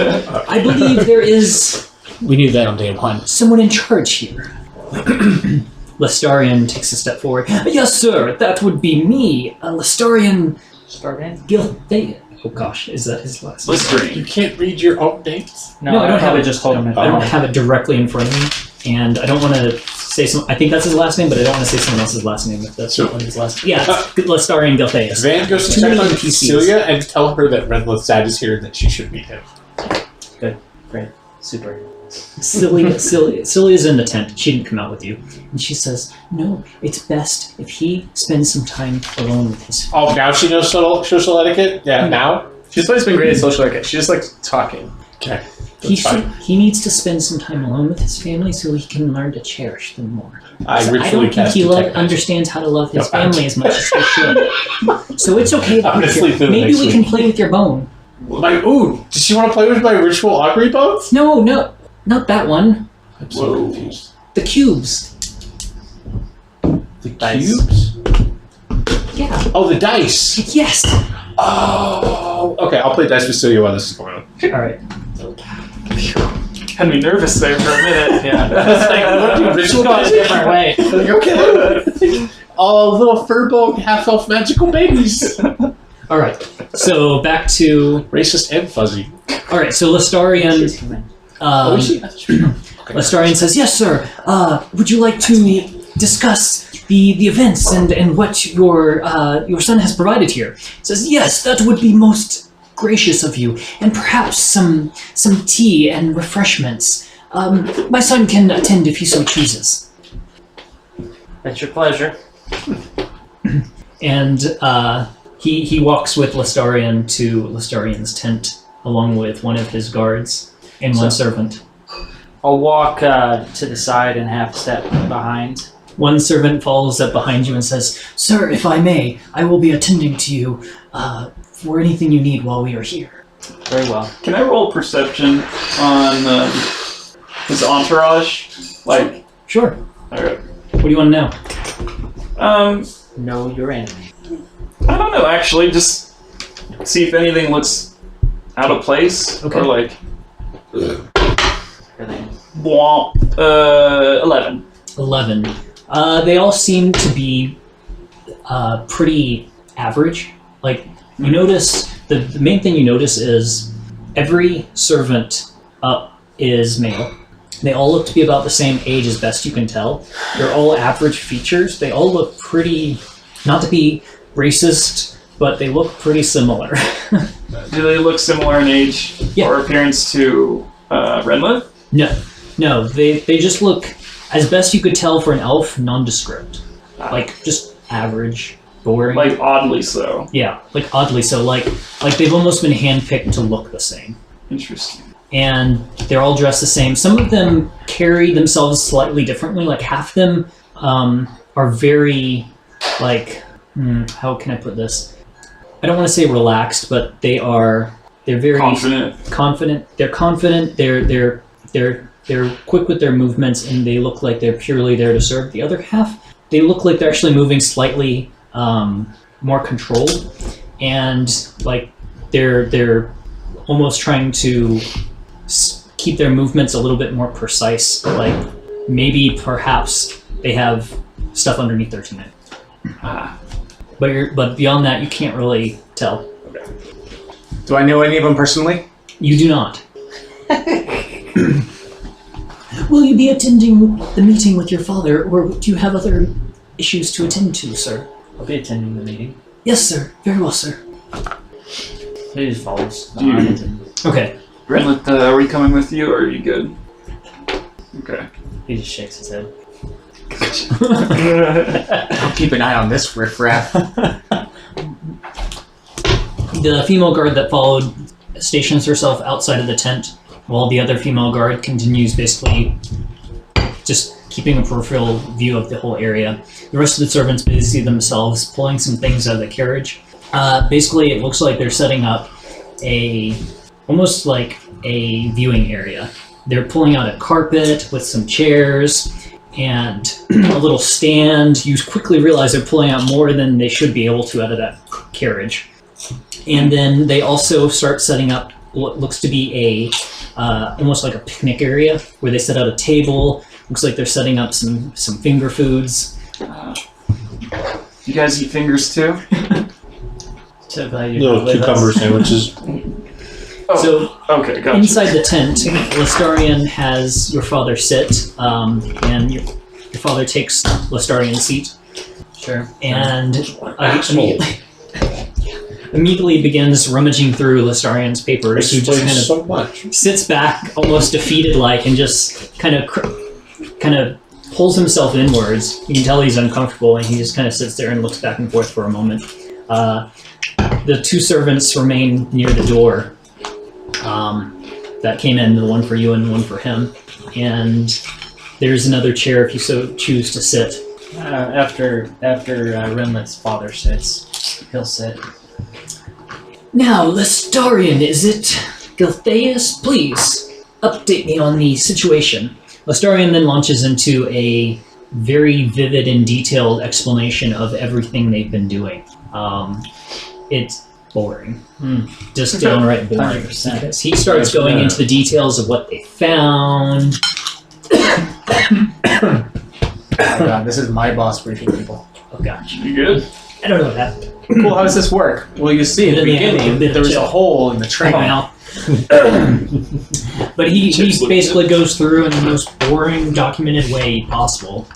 [SPEAKER 1] I believe there is
[SPEAKER 5] We knew that on day one.
[SPEAKER 1] someone in charge here. Lestarian takes a step forward. Yes, sir, that would be me, Lestarian Gilthea. Oh gosh, is that his last name?
[SPEAKER 4] Listerine.
[SPEAKER 2] You can't read your own names?
[SPEAKER 3] No, I don't have it. Just hold him.
[SPEAKER 1] I don't have it directly in front of me, and I don't want to say some. I think that's his last name, but I don't want to say someone else's last name if that's not his last name. Yeah, it's Lestarian Giltheus.
[SPEAKER 2] Van goes to
[SPEAKER 1] Too
[SPEAKER 2] check
[SPEAKER 1] many
[SPEAKER 2] on
[SPEAKER 1] NPCs.
[SPEAKER 2] Celia and tell her that Wrenleth's dad is here and that she should meet him.
[SPEAKER 3] Super.
[SPEAKER 1] Celia's in the tent. She didn't come out with you, and she says, "No, it's best if he spends some time alone with his."
[SPEAKER 2] Oh, now she knows social etiquette? Yeah, now?
[SPEAKER 6] She's always been great at social etiquette. She just likes talking.
[SPEAKER 2] Okay.
[SPEAKER 1] He needs to spend some time alone with his family so he can learn to cherish them more.
[SPEAKER 2] I
[SPEAKER 1] So I
[SPEAKER 2] ritually
[SPEAKER 1] don't think
[SPEAKER 2] cast
[SPEAKER 1] he
[SPEAKER 2] detect magic.
[SPEAKER 1] understands how to love his
[SPEAKER 2] No, I'm-
[SPEAKER 1] family as much as he should. So it's okay.
[SPEAKER 2] I'm gonna
[SPEAKER 1] that
[SPEAKER 2] sleep through the
[SPEAKER 1] maybe
[SPEAKER 2] next
[SPEAKER 1] we
[SPEAKER 2] week.
[SPEAKER 1] can play with your bone.
[SPEAKER 2] Does she want to play with my ritual augury bones?
[SPEAKER 1] No, not that one.
[SPEAKER 2] I'm so confused.
[SPEAKER 1] The cubes.
[SPEAKER 2] The
[SPEAKER 3] Dice.
[SPEAKER 2] cubes?
[SPEAKER 1] Yeah.
[SPEAKER 2] Oh, the dice.
[SPEAKER 1] Yes.
[SPEAKER 2] Oh. Okay, I'll play dice with Celia while this is going on.
[SPEAKER 1] All right.
[SPEAKER 4] Had me nervous there for a minute.
[SPEAKER 3] Yeah.
[SPEAKER 2] It's like, what do you ritual
[SPEAKER 3] Go a
[SPEAKER 2] magic?
[SPEAKER 3] different way.
[SPEAKER 2] Okay. Oh, little furbolg half-elf magical babies.
[SPEAKER 1] All right. So back to.
[SPEAKER 2] Racist and fuzzy.
[SPEAKER 1] All right. So Lestarian.
[SPEAKER 2] Is she? Okay.
[SPEAKER 1] Lestarian says, "Yes, sir. Would you like to discuss the events and what your son has provided here. He says, yes, that would be most gracious of you, and perhaps some tea and refreshments. My son can attend if he so chooses.
[SPEAKER 3] That's your pleasure.
[SPEAKER 1] And he walks with Lestarion to Lestarion's tent, along with one of his guards and one servant.
[SPEAKER 3] I'll walk to the side and half step behind.
[SPEAKER 1] One servant follows up behind you and says, "Sir, if I may, I will be attending to you for anything you need while we are here."
[SPEAKER 3] Very well.
[SPEAKER 4] Can I roll perception on his entourage? Like,
[SPEAKER 1] Sure.
[SPEAKER 4] alright.
[SPEAKER 1] What do you want to know?
[SPEAKER 3] Know your enemy.
[SPEAKER 4] I don't know, actually. Just see if anything looks out of place.
[SPEAKER 1] Okay.
[SPEAKER 4] Or like,
[SPEAKER 3] Everything.
[SPEAKER 4] 11.
[SPEAKER 1] 11. They all seem to be pretty average. Like, you notice, the main thing you notice is every servant up is male. They all look to be about the same age as best you can tell. They're all average features. They all look pretty, not to be racist, but they look pretty similar.
[SPEAKER 4] Do they look similar in age
[SPEAKER 1] Yeah.
[SPEAKER 4] or appearance to Wrenleth?
[SPEAKER 1] No, they just look, as best you could tell for an elf, nondescript. Like, just average, boring.
[SPEAKER 4] Like, oddly so.
[SPEAKER 1] Yeah, like oddly so. Like they've almost been handpicked to look the same.
[SPEAKER 4] Interesting.
[SPEAKER 1] And they're all dressed the same. Some of them carry themselves slightly differently. Like half them are very, like, how can I put this? I don't want to say relaxed, but they're very
[SPEAKER 4] Confident.
[SPEAKER 1] They're confident. They're quick with their movements, and they look like they're purely there to serve. The other half, they look like they're actually moving slightly more controlled, and like they're almost trying to keep their movements a little bit more precise. Like maybe perhaps they have stuff underneath their tunic. But beyond that, you can't really tell.
[SPEAKER 5] Do I know any of them personally?
[SPEAKER 1] You do not. Will you be attending the meeting with your father, or do you have other issues to attend to, sir?
[SPEAKER 3] I'll be attending the meeting.
[SPEAKER 1] Yes, sir. Very well, sir.
[SPEAKER 3] He just follows.
[SPEAKER 1] Okay.
[SPEAKER 4] Wrenleth, are we coming with you, or are you good? Okay.
[SPEAKER 3] He just shakes his head.
[SPEAKER 5] I'll keep an eye on this riffraff.
[SPEAKER 1] The female guard that followed stations herself outside of the tent, while the other female guard continues basically just keeping a peripheral view of the whole area. The rest of the servants busy themselves pulling some things out of the carriage. Basically, it looks like they're setting up almost like a viewing area. They're pulling out a carpet with some chairs and a little stand. You quickly realize they're pulling out more than they should be able to out of that carriage. And then they also start setting up what looks to be almost like a picnic area where they set out a table. Looks like they're setting up some finger foods.
[SPEAKER 4] You guys eat fingers too?
[SPEAKER 3] So glad you're
[SPEAKER 2] Little
[SPEAKER 3] with
[SPEAKER 2] cucumber
[SPEAKER 3] us.
[SPEAKER 2] sandwiches.
[SPEAKER 4] Oh,
[SPEAKER 1] So
[SPEAKER 4] okay, gotcha.
[SPEAKER 1] inside the tent, Lestarion has your father sit, and your father takes Lestarion's seat.
[SPEAKER 3] Sure.
[SPEAKER 1] And immediately begins rummaging through Lestarion's papers. Who just kind of
[SPEAKER 2] so much.
[SPEAKER 1] sits back, almost defeated like, and just kind of pulls himself inwards. You can tell he's uncomfortable, and he just kind of sits there and looks back and forth for a moment. The two servants remain near the door that came in, the one for you and the one for him. And there's another chair if you so choose to sit.
[SPEAKER 3] After Wrenleth's father sits, he'll sit.
[SPEAKER 1] Now, Lestarion, is it? Giltheus, please update me on the situation. Lestarion then launches into a very vivid and detailed explanation of everything they've been doing. It's boring. Just downright boring.
[SPEAKER 3] 100%.
[SPEAKER 1] Because he starts going into the details of what they found.
[SPEAKER 5] Oh my god, this is my boss briefing people.
[SPEAKER 1] Oh gosh.
[SPEAKER 4] You good?
[SPEAKER 1] I don't know what happened.
[SPEAKER 5] Cool, how does this work? Well, you see, at the
[SPEAKER 1] Then they have a
[SPEAKER 5] beginning,
[SPEAKER 1] bit of
[SPEAKER 5] there was a
[SPEAKER 1] chill.
[SPEAKER 5] hole in the train.
[SPEAKER 1] Well, but he basically goes through in the most boring, documented way possible.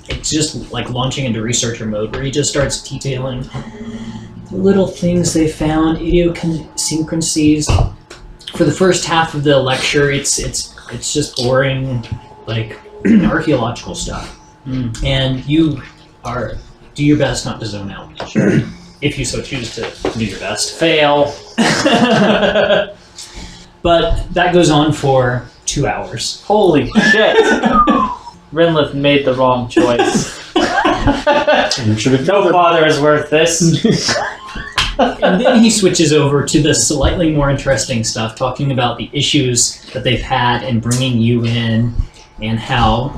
[SPEAKER 1] it's just like launching into researcher mode, where he just starts detailing the little things they found, idiosyncrasies. For the first half of the lecture, it's just boring, like archaeological stuff, and you do your best not to zone out. Sure. If you so choose to do your best.
[SPEAKER 3] Fail.
[SPEAKER 1] But that goes on for 2 hours.
[SPEAKER 3] Holy shit. Wrenleth made the wrong choice. No father is worth this.
[SPEAKER 1] And then he switches over to the slightly more interesting stuff, talking about the issues that they've had in bringing you in, and how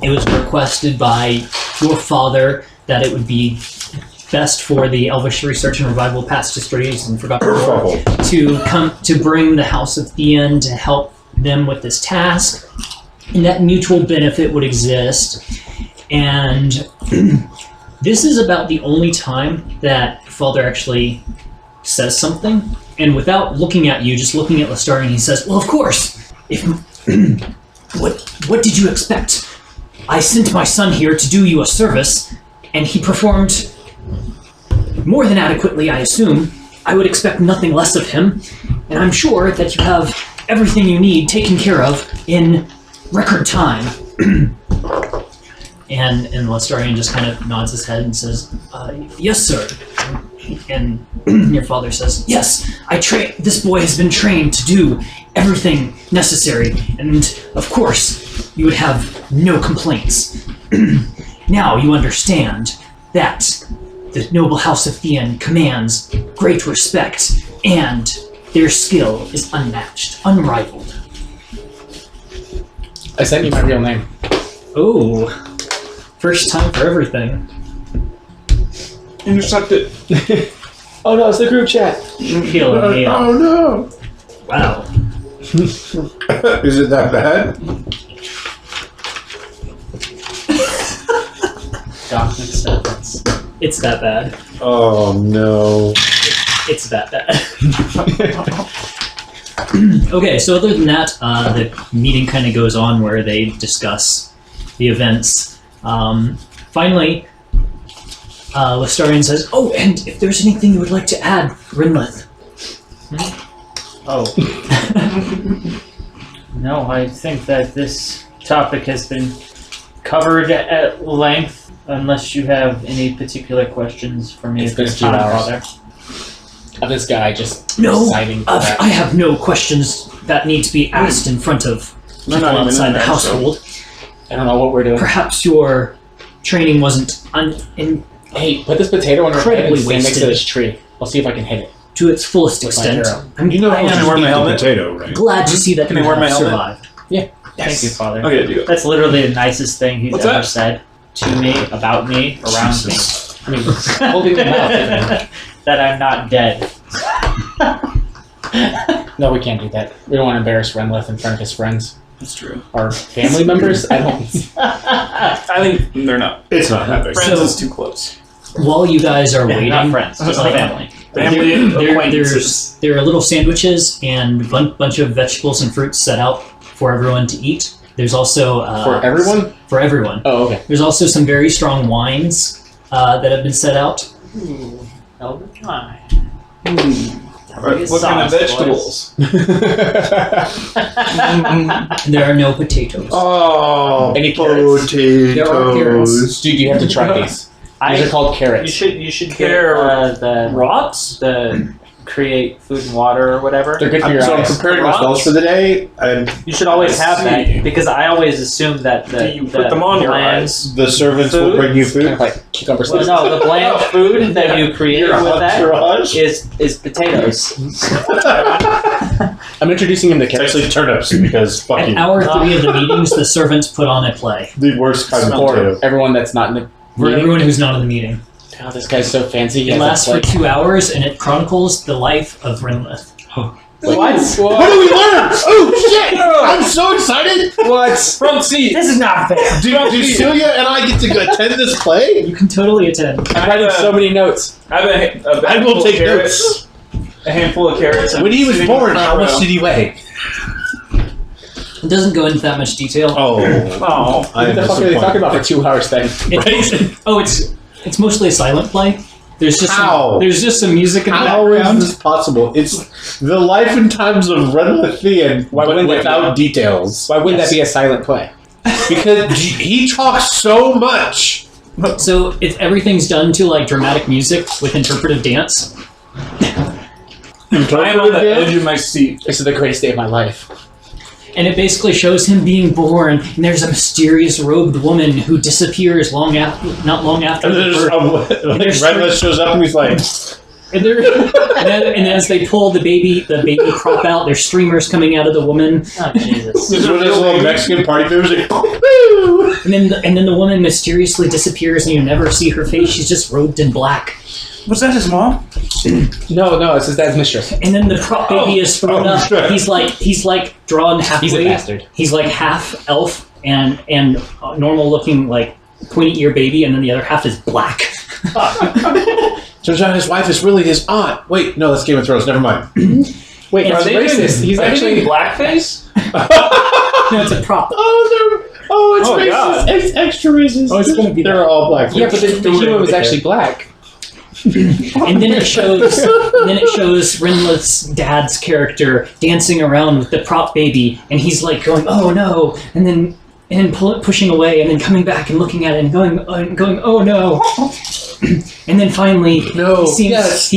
[SPEAKER 1] it was requested by your father that it would be best for the Elvish Research and Revival Past Histories and Forgotten Lore to come to bring the House of Thien to help them with this task, and that mutual benefit would exist. And this is about the only time that Father actually says something, and without looking at you, just looking at Lestarian, he says, "Well, of course. If what did you expect? I sent my son here to do you a service, and he performed more than adequately, I assume. I would expect nothing less of him, and I'm sure that you have everything you need taken care of in record time." And Lestarian just kind of nods his head and says, "Yes, sir." And your father says, "Yes, this boy has been trained to do everything necessary, and of course, you would have no complaints. Now you understand that the noble House of Thien commands great respect, and their skill is unmatched, unrivaled."
[SPEAKER 5] I sent you my real name.
[SPEAKER 1] Oh, first time for everything.
[SPEAKER 4] Intercept it.
[SPEAKER 5] Oh no, it's the group chat.
[SPEAKER 1] Killing me.
[SPEAKER 2] Oh no!
[SPEAKER 1] Wow.
[SPEAKER 2] Is it that bad?
[SPEAKER 3] Doc acceptance.
[SPEAKER 1] It's that bad.
[SPEAKER 2] Oh no!
[SPEAKER 1] It's that bad. Okay, so other than that, the meeting kind of goes on where they discuss the events. Finally, Lestarian says, "Oh, and if there's anything you would like to add, Wrenleth."
[SPEAKER 3] Oh. No, I think that this topic has been covered at length, unless you have any particular questions for me.
[SPEAKER 5] It's
[SPEAKER 3] at
[SPEAKER 5] been
[SPEAKER 3] this
[SPEAKER 5] 2
[SPEAKER 3] time,
[SPEAKER 5] hours.
[SPEAKER 3] Father.
[SPEAKER 5] This guy just
[SPEAKER 1] No,
[SPEAKER 5] citing that.
[SPEAKER 1] I have no questions that need to be asked in front of
[SPEAKER 4] We're
[SPEAKER 1] people
[SPEAKER 4] not even
[SPEAKER 1] outside
[SPEAKER 4] in
[SPEAKER 1] the
[SPEAKER 4] there,
[SPEAKER 1] household.
[SPEAKER 5] I don't know what we're doing.
[SPEAKER 1] Perhaps your training wasn't
[SPEAKER 5] Hey, put this potato on your head and
[SPEAKER 1] Incredibly
[SPEAKER 5] stand next to
[SPEAKER 1] wasted.
[SPEAKER 5] this tree. I'll see if I can hit it.
[SPEAKER 1] to its fullest
[SPEAKER 5] With my
[SPEAKER 1] extent.
[SPEAKER 5] arrow.
[SPEAKER 1] I'm,
[SPEAKER 2] You know
[SPEAKER 1] I
[SPEAKER 2] how
[SPEAKER 1] am
[SPEAKER 2] to
[SPEAKER 4] wear my
[SPEAKER 2] eat the
[SPEAKER 4] helmet?
[SPEAKER 2] potato, right?
[SPEAKER 1] glad to see that
[SPEAKER 4] Can
[SPEAKER 1] you
[SPEAKER 4] I wear
[SPEAKER 1] have
[SPEAKER 4] my helmet?
[SPEAKER 1] survived.
[SPEAKER 3] Thank you, Father.
[SPEAKER 4] Okay, do it.
[SPEAKER 3] That's literally the nicest thing he's
[SPEAKER 4] What's
[SPEAKER 3] ever
[SPEAKER 4] that?
[SPEAKER 3] said to me, about me, around
[SPEAKER 2] Jesus.
[SPEAKER 5] I mean, holding the mouth.
[SPEAKER 3] me. That I'm not dead.
[SPEAKER 5] No, we can't do that. We don't want to embarrass Wrenleth in front of his friends.
[SPEAKER 4] That's true.
[SPEAKER 5] Our family members? I don't.
[SPEAKER 4] I think they're not.
[SPEAKER 2] It's not that big.
[SPEAKER 4] Friends
[SPEAKER 1] So-
[SPEAKER 4] is too close.
[SPEAKER 1] While you guys are waiting,
[SPEAKER 3] Not friends, just
[SPEAKER 4] Okay.
[SPEAKER 3] family.
[SPEAKER 4] Family acquaintances.
[SPEAKER 1] there are little sandwiches and a bunch of vegetables and fruits set out for everyone to eat. There's also
[SPEAKER 5] For everyone?
[SPEAKER 1] For everyone.
[SPEAKER 5] Oh, okay.
[SPEAKER 1] There's also some very strong wines that have been set out.
[SPEAKER 3] Eldritch Wine.
[SPEAKER 4] What kind of vegetables?
[SPEAKER 1] And there are no potatoes.
[SPEAKER 2] Oh,
[SPEAKER 5] Any carrots?
[SPEAKER 1] There are carrots.
[SPEAKER 2] potatoes.
[SPEAKER 5] Dude, you have to try these. These are called carrots.
[SPEAKER 3] You should get
[SPEAKER 4] Carrot.
[SPEAKER 3] the
[SPEAKER 4] Rots?
[SPEAKER 3] the create food and water or whatever.
[SPEAKER 5] They're good for your
[SPEAKER 2] So I'm
[SPEAKER 5] eyes.
[SPEAKER 2] preparing my spells for the day, and
[SPEAKER 3] You should always
[SPEAKER 4] I
[SPEAKER 3] have
[SPEAKER 4] see.
[SPEAKER 3] that because I always assume that
[SPEAKER 4] Do
[SPEAKER 3] the
[SPEAKER 4] you put them on your
[SPEAKER 3] bland-
[SPEAKER 4] eyes?
[SPEAKER 2] the servants will
[SPEAKER 3] Food?
[SPEAKER 2] bring you
[SPEAKER 5] Kind
[SPEAKER 2] food.
[SPEAKER 5] of like cucumber
[SPEAKER 3] Well,
[SPEAKER 5] sticks.
[SPEAKER 3] no, the bland food that you create
[SPEAKER 2] Your
[SPEAKER 3] with that
[SPEAKER 2] entourage.
[SPEAKER 3] is potatoes.
[SPEAKER 5] I'm introducing him to
[SPEAKER 2] It's
[SPEAKER 5] carrots.
[SPEAKER 2] actually turnips because fuck
[SPEAKER 1] At
[SPEAKER 2] you.
[SPEAKER 1] hour 3 of the meetings, the servants put on a play
[SPEAKER 2] The worst kind of
[SPEAKER 5] For
[SPEAKER 2] potato.
[SPEAKER 5] everyone that's not in the
[SPEAKER 1] for
[SPEAKER 5] meeting.
[SPEAKER 1] everyone who's not in the meeting.
[SPEAKER 5] God, this guy's so fancy. He
[SPEAKER 1] It
[SPEAKER 5] has a
[SPEAKER 1] lasts for
[SPEAKER 5] plate.
[SPEAKER 1] 2 hours, and it chronicles the life of Wrenleth.
[SPEAKER 5] What?
[SPEAKER 2] What do we learn? Oh shit! I'm so excited!
[SPEAKER 5] What?
[SPEAKER 4] Front seat.
[SPEAKER 3] This is not fair.
[SPEAKER 2] Do Celia and I get to go attend this play?
[SPEAKER 1] You can totally attend.
[SPEAKER 5] I'm writing so many notes.
[SPEAKER 4] I have a
[SPEAKER 2] I
[SPEAKER 4] handful
[SPEAKER 2] will
[SPEAKER 4] of
[SPEAKER 2] take
[SPEAKER 4] carrots.
[SPEAKER 2] notes.
[SPEAKER 4] A handful of carrots. and
[SPEAKER 2] When he was
[SPEAKER 4] sitting in the
[SPEAKER 2] born,
[SPEAKER 4] front
[SPEAKER 2] how much
[SPEAKER 4] row.
[SPEAKER 2] did he weigh?
[SPEAKER 1] It doesn't go into that much detail.
[SPEAKER 2] Oh,
[SPEAKER 5] What the fuck are they talking about for 2 hours then?
[SPEAKER 1] It's mostly a silent play. There's just
[SPEAKER 2] How?
[SPEAKER 1] there's just some music in the
[SPEAKER 2] How
[SPEAKER 1] background.
[SPEAKER 2] is this possible? It's the life and times of Wrenleth Thien,
[SPEAKER 5] Why
[SPEAKER 2] but
[SPEAKER 5] wouldn't that
[SPEAKER 2] without details.
[SPEAKER 5] Why wouldn't that be a silent play?
[SPEAKER 2] Because he talks so much.
[SPEAKER 1] So everything's done to like dramatic music with interpretive dance.
[SPEAKER 4] I am on the edge of my seat.
[SPEAKER 5] This is the greatest day of my life.
[SPEAKER 1] And it basically shows him being born, and there's a mysterious robed woman who disappears not long after
[SPEAKER 2] And
[SPEAKER 1] the
[SPEAKER 2] there's
[SPEAKER 1] birth. There's
[SPEAKER 2] Wrenleth shows up and he's like,
[SPEAKER 1] and as they pull the baby prop out, there's streamers coming out of the woman,
[SPEAKER 3] Oh, Jesus.
[SPEAKER 2] this is what this little Mexican party music.
[SPEAKER 1] and then the woman mysteriously disappears, and you never see her face. She's just robed in black.
[SPEAKER 6] Was that his mom?
[SPEAKER 5] No, it's his dad's mistress.
[SPEAKER 1] And then the prop baby is thrown up.
[SPEAKER 2] shit.
[SPEAKER 1] He's like drawn halfway.
[SPEAKER 5] He's a bastard.
[SPEAKER 1] He's like half elf and normal looking like pointy ear baby, and then the other half is black.
[SPEAKER 2] Turns out his wife is really his aunt. Wait, no, that's Game of Thrones. Never mind.
[SPEAKER 5] Wait,
[SPEAKER 1] Are
[SPEAKER 5] he's
[SPEAKER 1] they
[SPEAKER 5] racist. He's actually
[SPEAKER 4] blackface.
[SPEAKER 1] No, it's a prop.
[SPEAKER 2] It's
[SPEAKER 4] Oh,
[SPEAKER 2] racist.
[SPEAKER 4] God.
[SPEAKER 2] It's extra racist.
[SPEAKER 1] Oh, it's gonna be
[SPEAKER 2] They're all black.
[SPEAKER 5] yeah, but the human was actually black.
[SPEAKER 1] And then it shows Wrenleth's dad's character dancing around with the prop baby, and he's like going, "Oh no!" and then pushing away, and then coming back and looking at it and going, "Oh no!" And then finally,
[SPEAKER 2] No,
[SPEAKER 1] he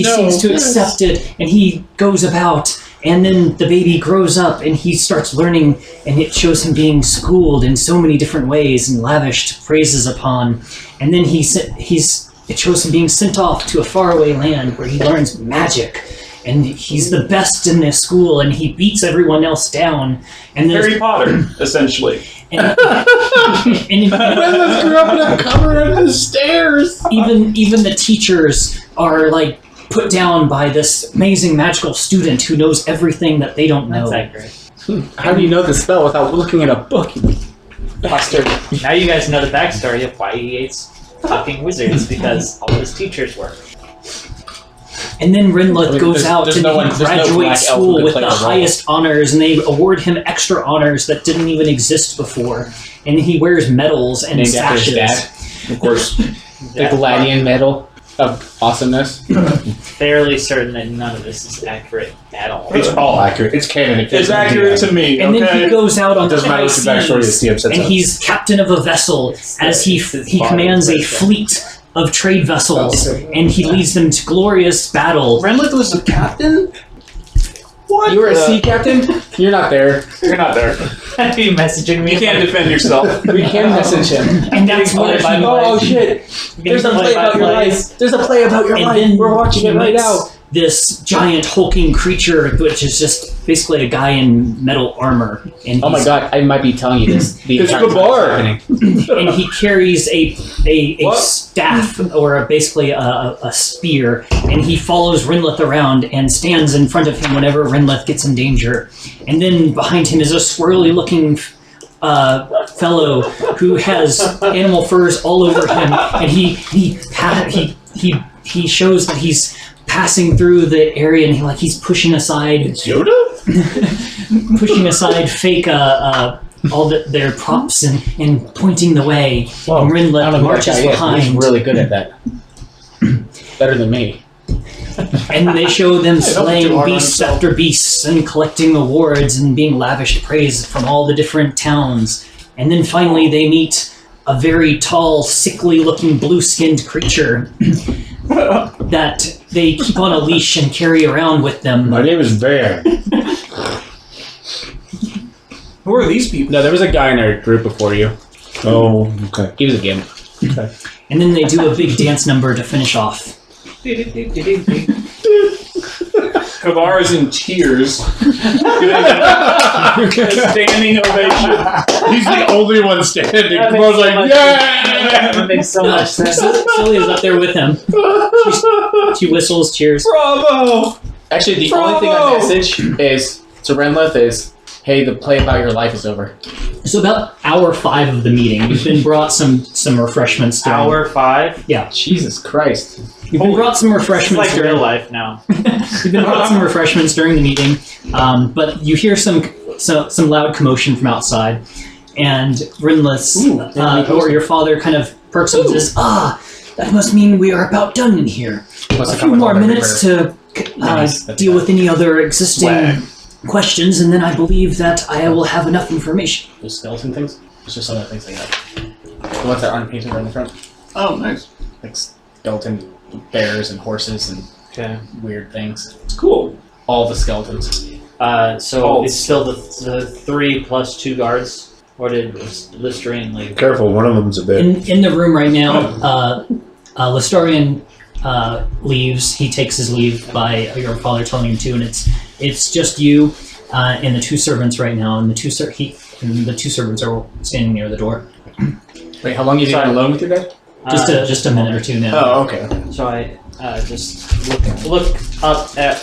[SPEAKER 1] seems to accept it, and he goes about. And then the baby grows up, and he starts learning, and it shows him being schooled in so many different ways and lavished praises upon. And then it shows him being sent off to a faraway land where he learns magic, and he's the best in this school, and he beats everyone else down. And there's
[SPEAKER 4] Harry Potter, essentially.
[SPEAKER 1] and
[SPEAKER 2] Wrenleth grew up in a cupboard under the stairs.
[SPEAKER 1] even the teachers are like put down by this amazing magical student who knows everything that they don't know.
[SPEAKER 3] That's accurate.
[SPEAKER 5] How do you know the spell without looking at a book, you bastard?
[SPEAKER 3] Now you guys know the backstory of why he hates fucking wizards, because all his teachers were.
[SPEAKER 1] And then Wrenleth goes
[SPEAKER 5] there's-
[SPEAKER 1] out
[SPEAKER 5] there's
[SPEAKER 1] and
[SPEAKER 5] no
[SPEAKER 1] he
[SPEAKER 5] one- there's no
[SPEAKER 1] graduates
[SPEAKER 5] black elf who
[SPEAKER 1] school
[SPEAKER 5] could
[SPEAKER 1] with
[SPEAKER 5] play
[SPEAKER 1] the
[SPEAKER 5] the role.
[SPEAKER 1] highest honors, and they award him extra honors that didn't even exist before. And he wears medals and
[SPEAKER 5] Named after his
[SPEAKER 1] sashes.
[SPEAKER 5] dad.
[SPEAKER 2] Of course.
[SPEAKER 5] The Gladian medal of awesomeness.
[SPEAKER 3] Fairly certain that none of this is accurate at all.
[SPEAKER 2] It's all accurate. It's canon. It
[SPEAKER 4] It's accurate to me,
[SPEAKER 1] And then
[SPEAKER 4] okay?
[SPEAKER 1] he goes out on the
[SPEAKER 2] doesn't matter
[SPEAKER 1] high
[SPEAKER 2] what your backstory is.
[SPEAKER 1] seas,
[SPEAKER 2] TM sets
[SPEAKER 1] and
[SPEAKER 2] up.
[SPEAKER 1] he's captain of a vessel as he commands a fleet of trade vessels, and he leads them to glorious battle.
[SPEAKER 6] Wrenleth was the captain? What?
[SPEAKER 5] You were a sea captain? You're not there.
[SPEAKER 4] You're not there.
[SPEAKER 3] Are you messaging me?
[SPEAKER 4] You can't defend yourself.
[SPEAKER 5] We can message him.
[SPEAKER 1] And that's where
[SPEAKER 3] By
[SPEAKER 1] he
[SPEAKER 3] the
[SPEAKER 5] Oh shit! There's a play about your life. There's a play about your
[SPEAKER 1] And
[SPEAKER 5] life.
[SPEAKER 1] then
[SPEAKER 5] We're watching
[SPEAKER 1] he
[SPEAKER 5] it right
[SPEAKER 1] meets
[SPEAKER 5] now.
[SPEAKER 1] this giant hulking creature, which is just basically a guy in metal armor. And
[SPEAKER 5] Oh my
[SPEAKER 1] he's-
[SPEAKER 5] god! I might be telling you this. The
[SPEAKER 2] It's
[SPEAKER 5] entire time
[SPEAKER 2] Babar.
[SPEAKER 5] it's happening.
[SPEAKER 1] And he carries a
[SPEAKER 2] What?
[SPEAKER 1] staff, or basically a spear, and he follows Wrenleth around and stands in front of him whenever Wrenleth gets in danger. And then behind him is a swirly-looking fellow who has animal furs all over him, and he shows that he's passing through the area, and he's pushing aside
[SPEAKER 2] Yoda?
[SPEAKER 1] fake all their props and pointing the way.
[SPEAKER 5] Whoa,
[SPEAKER 1] And
[SPEAKER 5] I don't know
[SPEAKER 1] Wrenleth
[SPEAKER 5] who that
[SPEAKER 1] marches
[SPEAKER 5] guy is, but
[SPEAKER 1] behind,
[SPEAKER 5] He's really good at that. Better than me.
[SPEAKER 1] and they show them
[SPEAKER 4] don't do
[SPEAKER 1] slaying
[SPEAKER 4] hard on
[SPEAKER 1] beasts
[SPEAKER 4] himself.
[SPEAKER 1] after beasts and collecting awards and being lavished praise from all the different towns. And then finally they meet a very tall, sickly-looking blue-skinned creature that they keep on a leash and carry around with them.
[SPEAKER 2] My name is Bear.
[SPEAKER 4] Who are these people?
[SPEAKER 5] No, there was a guy in our group before you.
[SPEAKER 2] Oh, okay.
[SPEAKER 5] He was a gimp.
[SPEAKER 1] And then they do a big dance number to finish off.
[SPEAKER 4] Kavar is in tears. Giving a standing ovation.
[SPEAKER 2] He's the only one standing.
[SPEAKER 3] That
[SPEAKER 2] Kavar's
[SPEAKER 3] makes so
[SPEAKER 2] like,
[SPEAKER 3] much-
[SPEAKER 2] yeah!
[SPEAKER 3] That makes so much sense.
[SPEAKER 1] Celia's up there with him. She whistles, cheers.
[SPEAKER 4] Bravo!
[SPEAKER 5] Actually, the only thing I message is to Wrenleth is, hey, the play about your life is over.
[SPEAKER 1] So about hour 5 of the meeting, you've been brought some refreshments. During,
[SPEAKER 3] Hour 5?
[SPEAKER 5] Jesus Christ.
[SPEAKER 1] You've been brought some
[SPEAKER 3] It's
[SPEAKER 1] refreshments
[SPEAKER 3] like real life now.
[SPEAKER 1] You've been brought some refreshments during the meeting, but you hear some some loud commotion from outside, and Wrenleth, or your father, kind of perks up and says, that must mean we are about done in here. A few more minutes to deal with any other existing questions, and then I believe that I will have enough information.
[SPEAKER 5] Those skeleton things? It's just some of the things they have. The ones that aren't painted on the front.
[SPEAKER 4] Oh, nice.
[SPEAKER 5] Like skeleton bears and horses and weird things.
[SPEAKER 4] It's cool.
[SPEAKER 5] All the skeletons.
[SPEAKER 3] So it's still the 3 plus 2 guards, or did Listerine leave?
[SPEAKER 2] Careful, one of them's a bit.
[SPEAKER 1] In the room right now, Lestarian leaves. He takes his leave by your father telling him to, and it's just you and the 2 servants right now, and the two servants are standing near the door.
[SPEAKER 5] Wait, how long have you been alone with your dad?
[SPEAKER 1] Just a minute or two now.
[SPEAKER 5] Oh, okay.
[SPEAKER 3] So I just look up at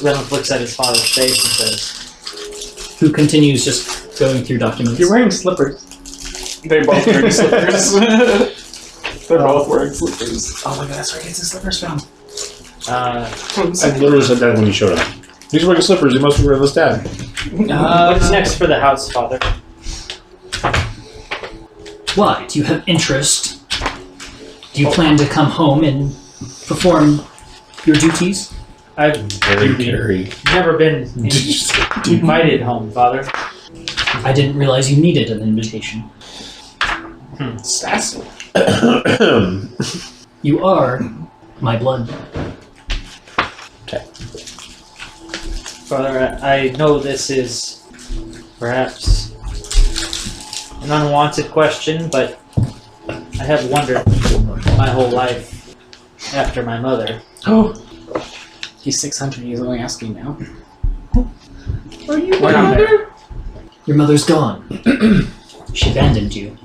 [SPEAKER 3] Wrenleth looks at his father's face and says,
[SPEAKER 1] Who continues just going through documents.
[SPEAKER 5] You're wearing slippers.
[SPEAKER 4] They both wearing slippers. They're both wearing slippers.
[SPEAKER 5] Oh my god, that's where he gets his slippers from.
[SPEAKER 2] I literally said that when you showed up. He's wearing slippers, he must be wearing this dad.
[SPEAKER 3] what's next for the house, father?
[SPEAKER 1] Why? Do you have interest? Do you plan to come home and perform your duties?
[SPEAKER 3] I've
[SPEAKER 2] Very
[SPEAKER 3] never been invited home, father.
[SPEAKER 1] I didn't realize you needed an invitation.
[SPEAKER 4] Sassy.
[SPEAKER 1] You are my blood.
[SPEAKER 3] Father, I know this is perhaps an unwanted question, but I have wondered my whole life after my mother.
[SPEAKER 5] Oh. He's 600 years old asking now.
[SPEAKER 4] Are you
[SPEAKER 5] We're not there.
[SPEAKER 1] Your mother's gone. She abandoned you.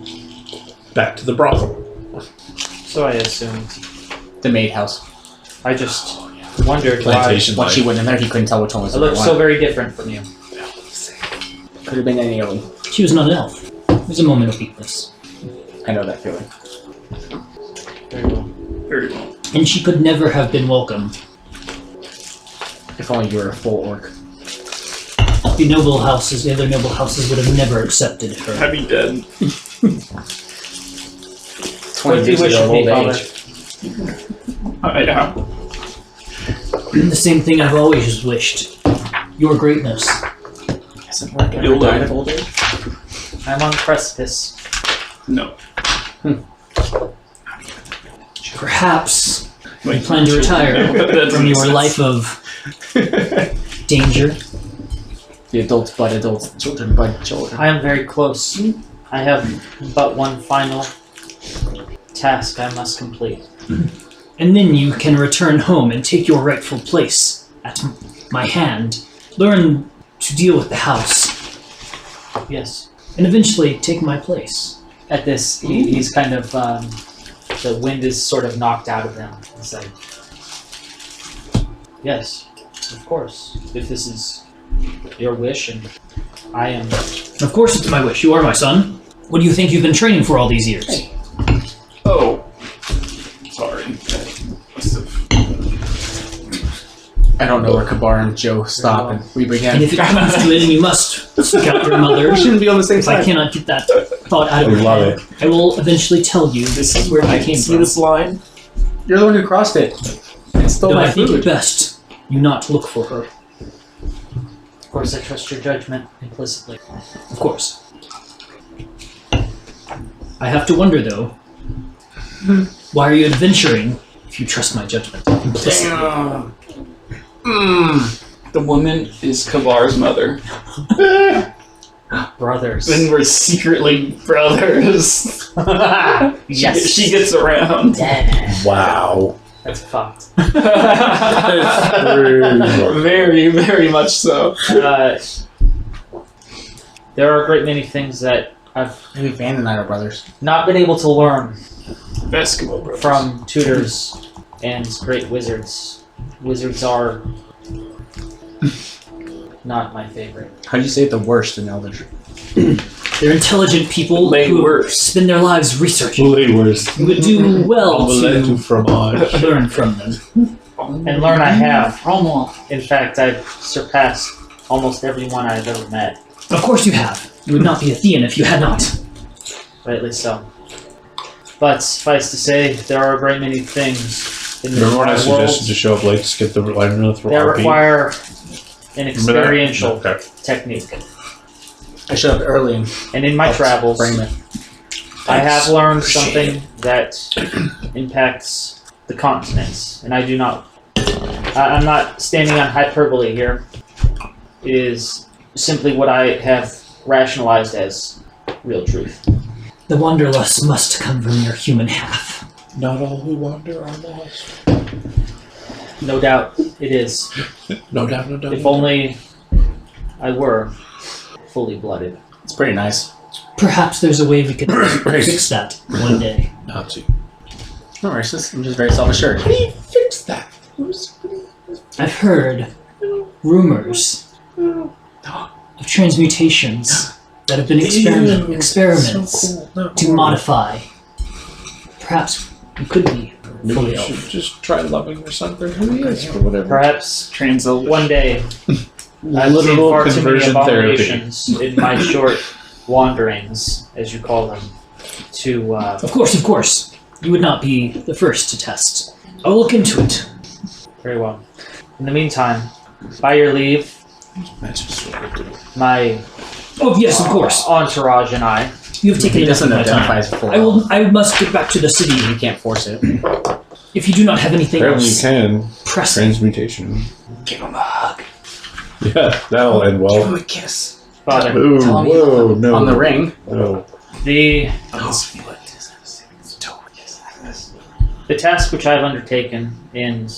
[SPEAKER 2] back to the brothel.
[SPEAKER 3] So I assumed.
[SPEAKER 5] The maid house.
[SPEAKER 3] I just wondered
[SPEAKER 2] Plantation
[SPEAKER 5] Once
[SPEAKER 2] life.
[SPEAKER 5] she went in there, he couldn't tell which one was
[SPEAKER 3] why
[SPEAKER 5] the
[SPEAKER 3] it
[SPEAKER 5] right
[SPEAKER 3] looked so
[SPEAKER 5] one.
[SPEAKER 3] very different from you.
[SPEAKER 5] Could have been any of them.
[SPEAKER 1] She was not an elf. It was a moment of weakness.
[SPEAKER 5] I know that feeling.
[SPEAKER 3] Very well.
[SPEAKER 4] Very well.
[SPEAKER 1] And she could never have been welcome.
[SPEAKER 5] If only you were a full orc.
[SPEAKER 1] The other noble houses would have never accepted her.
[SPEAKER 4] I'd be dead.
[SPEAKER 5] 20
[SPEAKER 3] What do you
[SPEAKER 5] years
[SPEAKER 3] wish
[SPEAKER 5] ago,
[SPEAKER 3] of me,
[SPEAKER 5] old
[SPEAKER 3] father?
[SPEAKER 5] age.
[SPEAKER 4] I know.
[SPEAKER 1] The same thing I've always wished. Your greatness.
[SPEAKER 5] Hasn't orc ever
[SPEAKER 4] You'll
[SPEAKER 5] died
[SPEAKER 4] live.
[SPEAKER 5] of old age?
[SPEAKER 3] I'm on the precipice.
[SPEAKER 4] No.
[SPEAKER 1] Perhaps you
[SPEAKER 4] Wait,
[SPEAKER 1] plan to retire
[SPEAKER 4] no, that doesn't
[SPEAKER 1] from
[SPEAKER 4] make
[SPEAKER 1] your
[SPEAKER 4] sense.
[SPEAKER 1] life of danger.
[SPEAKER 5] The adults but adults, children but children.
[SPEAKER 3] I am very close. I have but one final task I must complete.
[SPEAKER 1] And then you can return home and take your rightful place at my hand. Learn to deal with the house.
[SPEAKER 3] Yes.
[SPEAKER 1] And eventually take my place.
[SPEAKER 3] At this, he's kind of, the wind is sort of knocked out of him. He's like, yes, of course. If this is your wish, and I am.
[SPEAKER 1] Of course it's my wish. You are my son. What do you think you've been training for all these years?
[SPEAKER 4] Oh. Sorry.
[SPEAKER 5] I don't know where Kabar and Joe stop and we
[SPEAKER 1] And
[SPEAKER 5] begin.
[SPEAKER 1] if it comes to it and you must seek out your mother,
[SPEAKER 5] We shouldn't be on the same
[SPEAKER 1] if I
[SPEAKER 5] side.
[SPEAKER 1] cannot get that thought out of
[SPEAKER 2] I
[SPEAKER 1] your
[SPEAKER 2] love
[SPEAKER 1] head, I will eventually tell you
[SPEAKER 4] This is
[SPEAKER 1] where I came
[SPEAKER 4] See
[SPEAKER 1] from.
[SPEAKER 4] this line?
[SPEAKER 5] You're the one who crossed it. And stole
[SPEAKER 1] Though
[SPEAKER 5] my
[SPEAKER 1] I think it
[SPEAKER 5] food.
[SPEAKER 1] best you not look for her.
[SPEAKER 3] Of course, I trust your judgment implicitly.
[SPEAKER 1] Of course. I have to wonder, though, why are you adventuring if you trust my judgment implicitly?
[SPEAKER 4] The woman is Kavar's mother.
[SPEAKER 3] Brothers.
[SPEAKER 4] And we're secretly brothers.
[SPEAKER 3] Yes.
[SPEAKER 4] She gets around.
[SPEAKER 2] Wow.
[SPEAKER 3] That's fucked.
[SPEAKER 4] Very, very much so.
[SPEAKER 3] There are a great many things that I've
[SPEAKER 5] Maybe Van and I are brothers.
[SPEAKER 3] not been able to learn
[SPEAKER 4] Eskimo brothers.
[SPEAKER 3] from tutors and great wizards. Wizards are not my favorite.
[SPEAKER 5] How do you say the worst in Elvish?
[SPEAKER 1] They're intelligent people
[SPEAKER 4] Lay
[SPEAKER 1] who
[SPEAKER 4] worse.
[SPEAKER 1] spend their lives researching.
[SPEAKER 2] Way worse.
[SPEAKER 1] You would do well
[SPEAKER 2] Omelette
[SPEAKER 1] to
[SPEAKER 2] to fromage.
[SPEAKER 1] learn from them.
[SPEAKER 3] And learn I have. In fact, I've surpassed almost everyone I've ever met.
[SPEAKER 1] Of course you have. You would not be a Thien if you had not.
[SPEAKER 3] Rightly so. But suffice to say, there are a great many things in this
[SPEAKER 2] Remember when I
[SPEAKER 3] entire world
[SPEAKER 2] suggested to show up late to skip the Wrenleth for
[SPEAKER 3] that
[SPEAKER 2] RP?
[SPEAKER 3] require an
[SPEAKER 2] Remember that?
[SPEAKER 3] experiential
[SPEAKER 2] Okay.
[SPEAKER 3] technique.
[SPEAKER 5] I showed up early and
[SPEAKER 3] And in my
[SPEAKER 5] helped
[SPEAKER 3] travels,
[SPEAKER 5] bring it.
[SPEAKER 3] I have learned something that impacts the continents, and I do not. I'm not standing on hyperbole here. It is simply what I have rationalized as real truth.
[SPEAKER 1] The wanderlust must come from your human half.
[SPEAKER 2] Not all who wander are lost.
[SPEAKER 3] No doubt it is.
[SPEAKER 2] No doubt, no doubt.
[SPEAKER 3] If only I were fully blooded.
[SPEAKER 5] It's pretty nice.
[SPEAKER 1] Perhaps there's a way we could fix that one day.
[SPEAKER 2] Nazi.
[SPEAKER 5] No racist. I'm just very self-assured.
[SPEAKER 2] Fix that.
[SPEAKER 1] I've heard rumors of transmutations that have been experiments to modify. Perhaps you could be fully
[SPEAKER 2] You
[SPEAKER 1] elf.
[SPEAKER 2] should just try loving your son for who he is, or whatever.
[SPEAKER 3] Perhaps
[SPEAKER 4] Transil.
[SPEAKER 3] one day I've seen
[SPEAKER 2] Literal
[SPEAKER 3] far too many
[SPEAKER 2] conversion therapy.
[SPEAKER 3] abominations in my short wanderings, as you call them, to
[SPEAKER 1] Of course. You would not be the first to test. I'll look into it.
[SPEAKER 3] very well. In the meantime, by your leave,
[SPEAKER 2] That's just what we do.
[SPEAKER 3] my
[SPEAKER 1] Oh yes, of course.
[SPEAKER 3] entourage and I
[SPEAKER 1] You have taken
[SPEAKER 5] He
[SPEAKER 1] enough
[SPEAKER 5] doesn't
[SPEAKER 1] of my
[SPEAKER 5] identify
[SPEAKER 1] time.
[SPEAKER 5] as a full
[SPEAKER 1] I must get back to the city.
[SPEAKER 5] You can't force it.
[SPEAKER 1] If you do not have anything
[SPEAKER 2] Apparently you
[SPEAKER 1] else
[SPEAKER 2] can.
[SPEAKER 1] pressing,
[SPEAKER 2] Transmutation.
[SPEAKER 1] give him a hug.
[SPEAKER 2] Yeah, that'll end well.
[SPEAKER 5] a kiss.
[SPEAKER 3] Father,
[SPEAKER 2] Ooh,
[SPEAKER 5] Tell me
[SPEAKER 2] whoa, no.
[SPEAKER 5] On the ring.
[SPEAKER 2] No.
[SPEAKER 3] the task which I've undertaken and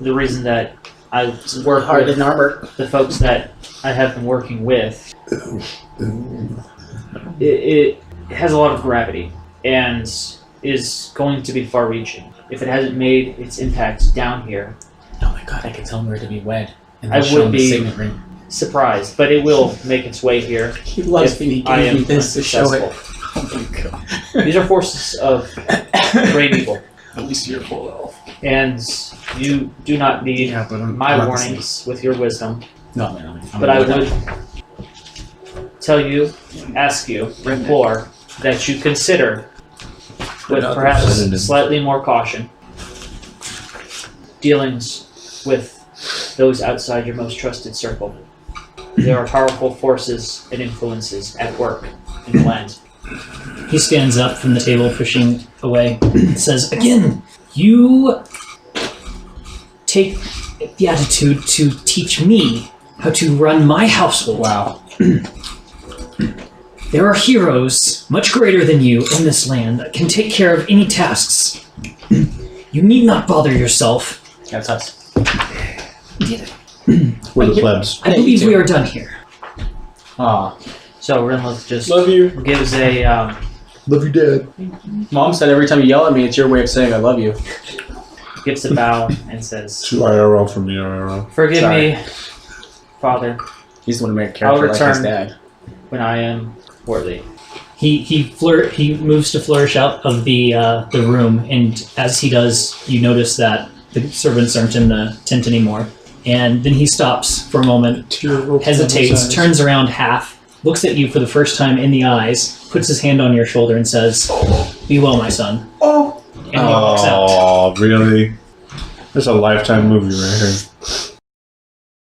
[SPEAKER 3] the reason that I work
[SPEAKER 5] Hard
[SPEAKER 3] with
[SPEAKER 5] in armor.
[SPEAKER 3] the folks that I have been working with, it has a lot of gravity and is going to be far-reaching. If it hasn't made its impact down here,
[SPEAKER 5] Oh my god, I could tell him we're to be wed. And
[SPEAKER 3] I
[SPEAKER 5] then show
[SPEAKER 3] would
[SPEAKER 5] him the
[SPEAKER 3] be-
[SPEAKER 5] signet ring.
[SPEAKER 3] surprised, but it will make its way here
[SPEAKER 5] He loves
[SPEAKER 3] if
[SPEAKER 5] me. He
[SPEAKER 3] I
[SPEAKER 5] gave me
[SPEAKER 3] am
[SPEAKER 5] this to show
[SPEAKER 3] unsuccessful.
[SPEAKER 5] it. Oh my god.
[SPEAKER 3] These are forces of great evil,
[SPEAKER 2] At least you're full elf.
[SPEAKER 3] and you do not need
[SPEAKER 5] Yeah, but
[SPEAKER 3] my
[SPEAKER 5] I'm
[SPEAKER 3] warnings with your wisdom.
[SPEAKER 5] No, man.
[SPEAKER 3] But I would tell you, ask you, implore that you consider, with perhaps slightly more caution, dealings with those outside your most trusted circle. There are powerful forces and influences at work in the land.
[SPEAKER 1] He stands up from the table, pushing away, and says, "Again, you take the attitude to teach me how to run my household.
[SPEAKER 5] Wow.
[SPEAKER 1] There are heroes much greater than you in this land that can take care of any tasks. You need not bother yourself.
[SPEAKER 5] That's us.
[SPEAKER 2] We're the plebs.
[SPEAKER 1] I believe we are done here."
[SPEAKER 5] Aw.
[SPEAKER 3] So Wrenleth just
[SPEAKER 2] Love you.
[SPEAKER 3] gives a
[SPEAKER 2] Love you, Dad.
[SPEAKER 5] Mom said every time you yell at me, it's your way of saying I love you.
[SPEAKER 3] bow and says,
[SPEAKER 2] Two IRL from the IRL.
[SPEAKER 3] "Forgive
[SPEAKER 5] Sorry.
[SPEAKER 3] me, Father,
[SPEAKER 5] He's the one who made a
[SPEAKER 3] I'll
[SPEAKER 5] character like his
[SPEAKER 3] return.
[SPEAKER 5] dad.
[SPEAKER 3] when I am worthy."
[SPEAKER 1] He moves to flourish out of the room, and as he does, you notice that the servants aren't in the tent anymore. And then he stops for a moment, hesitates, turns around half, looks at you for the first time in the eyes, puts his hand on your shoulder, and says, "Be well, my son."
[SPEAKER 6] Oh.
[SPEAKER 1] And he walks out.
[SPEAKER 2] Oh, really? That's a Lifetime movie right here.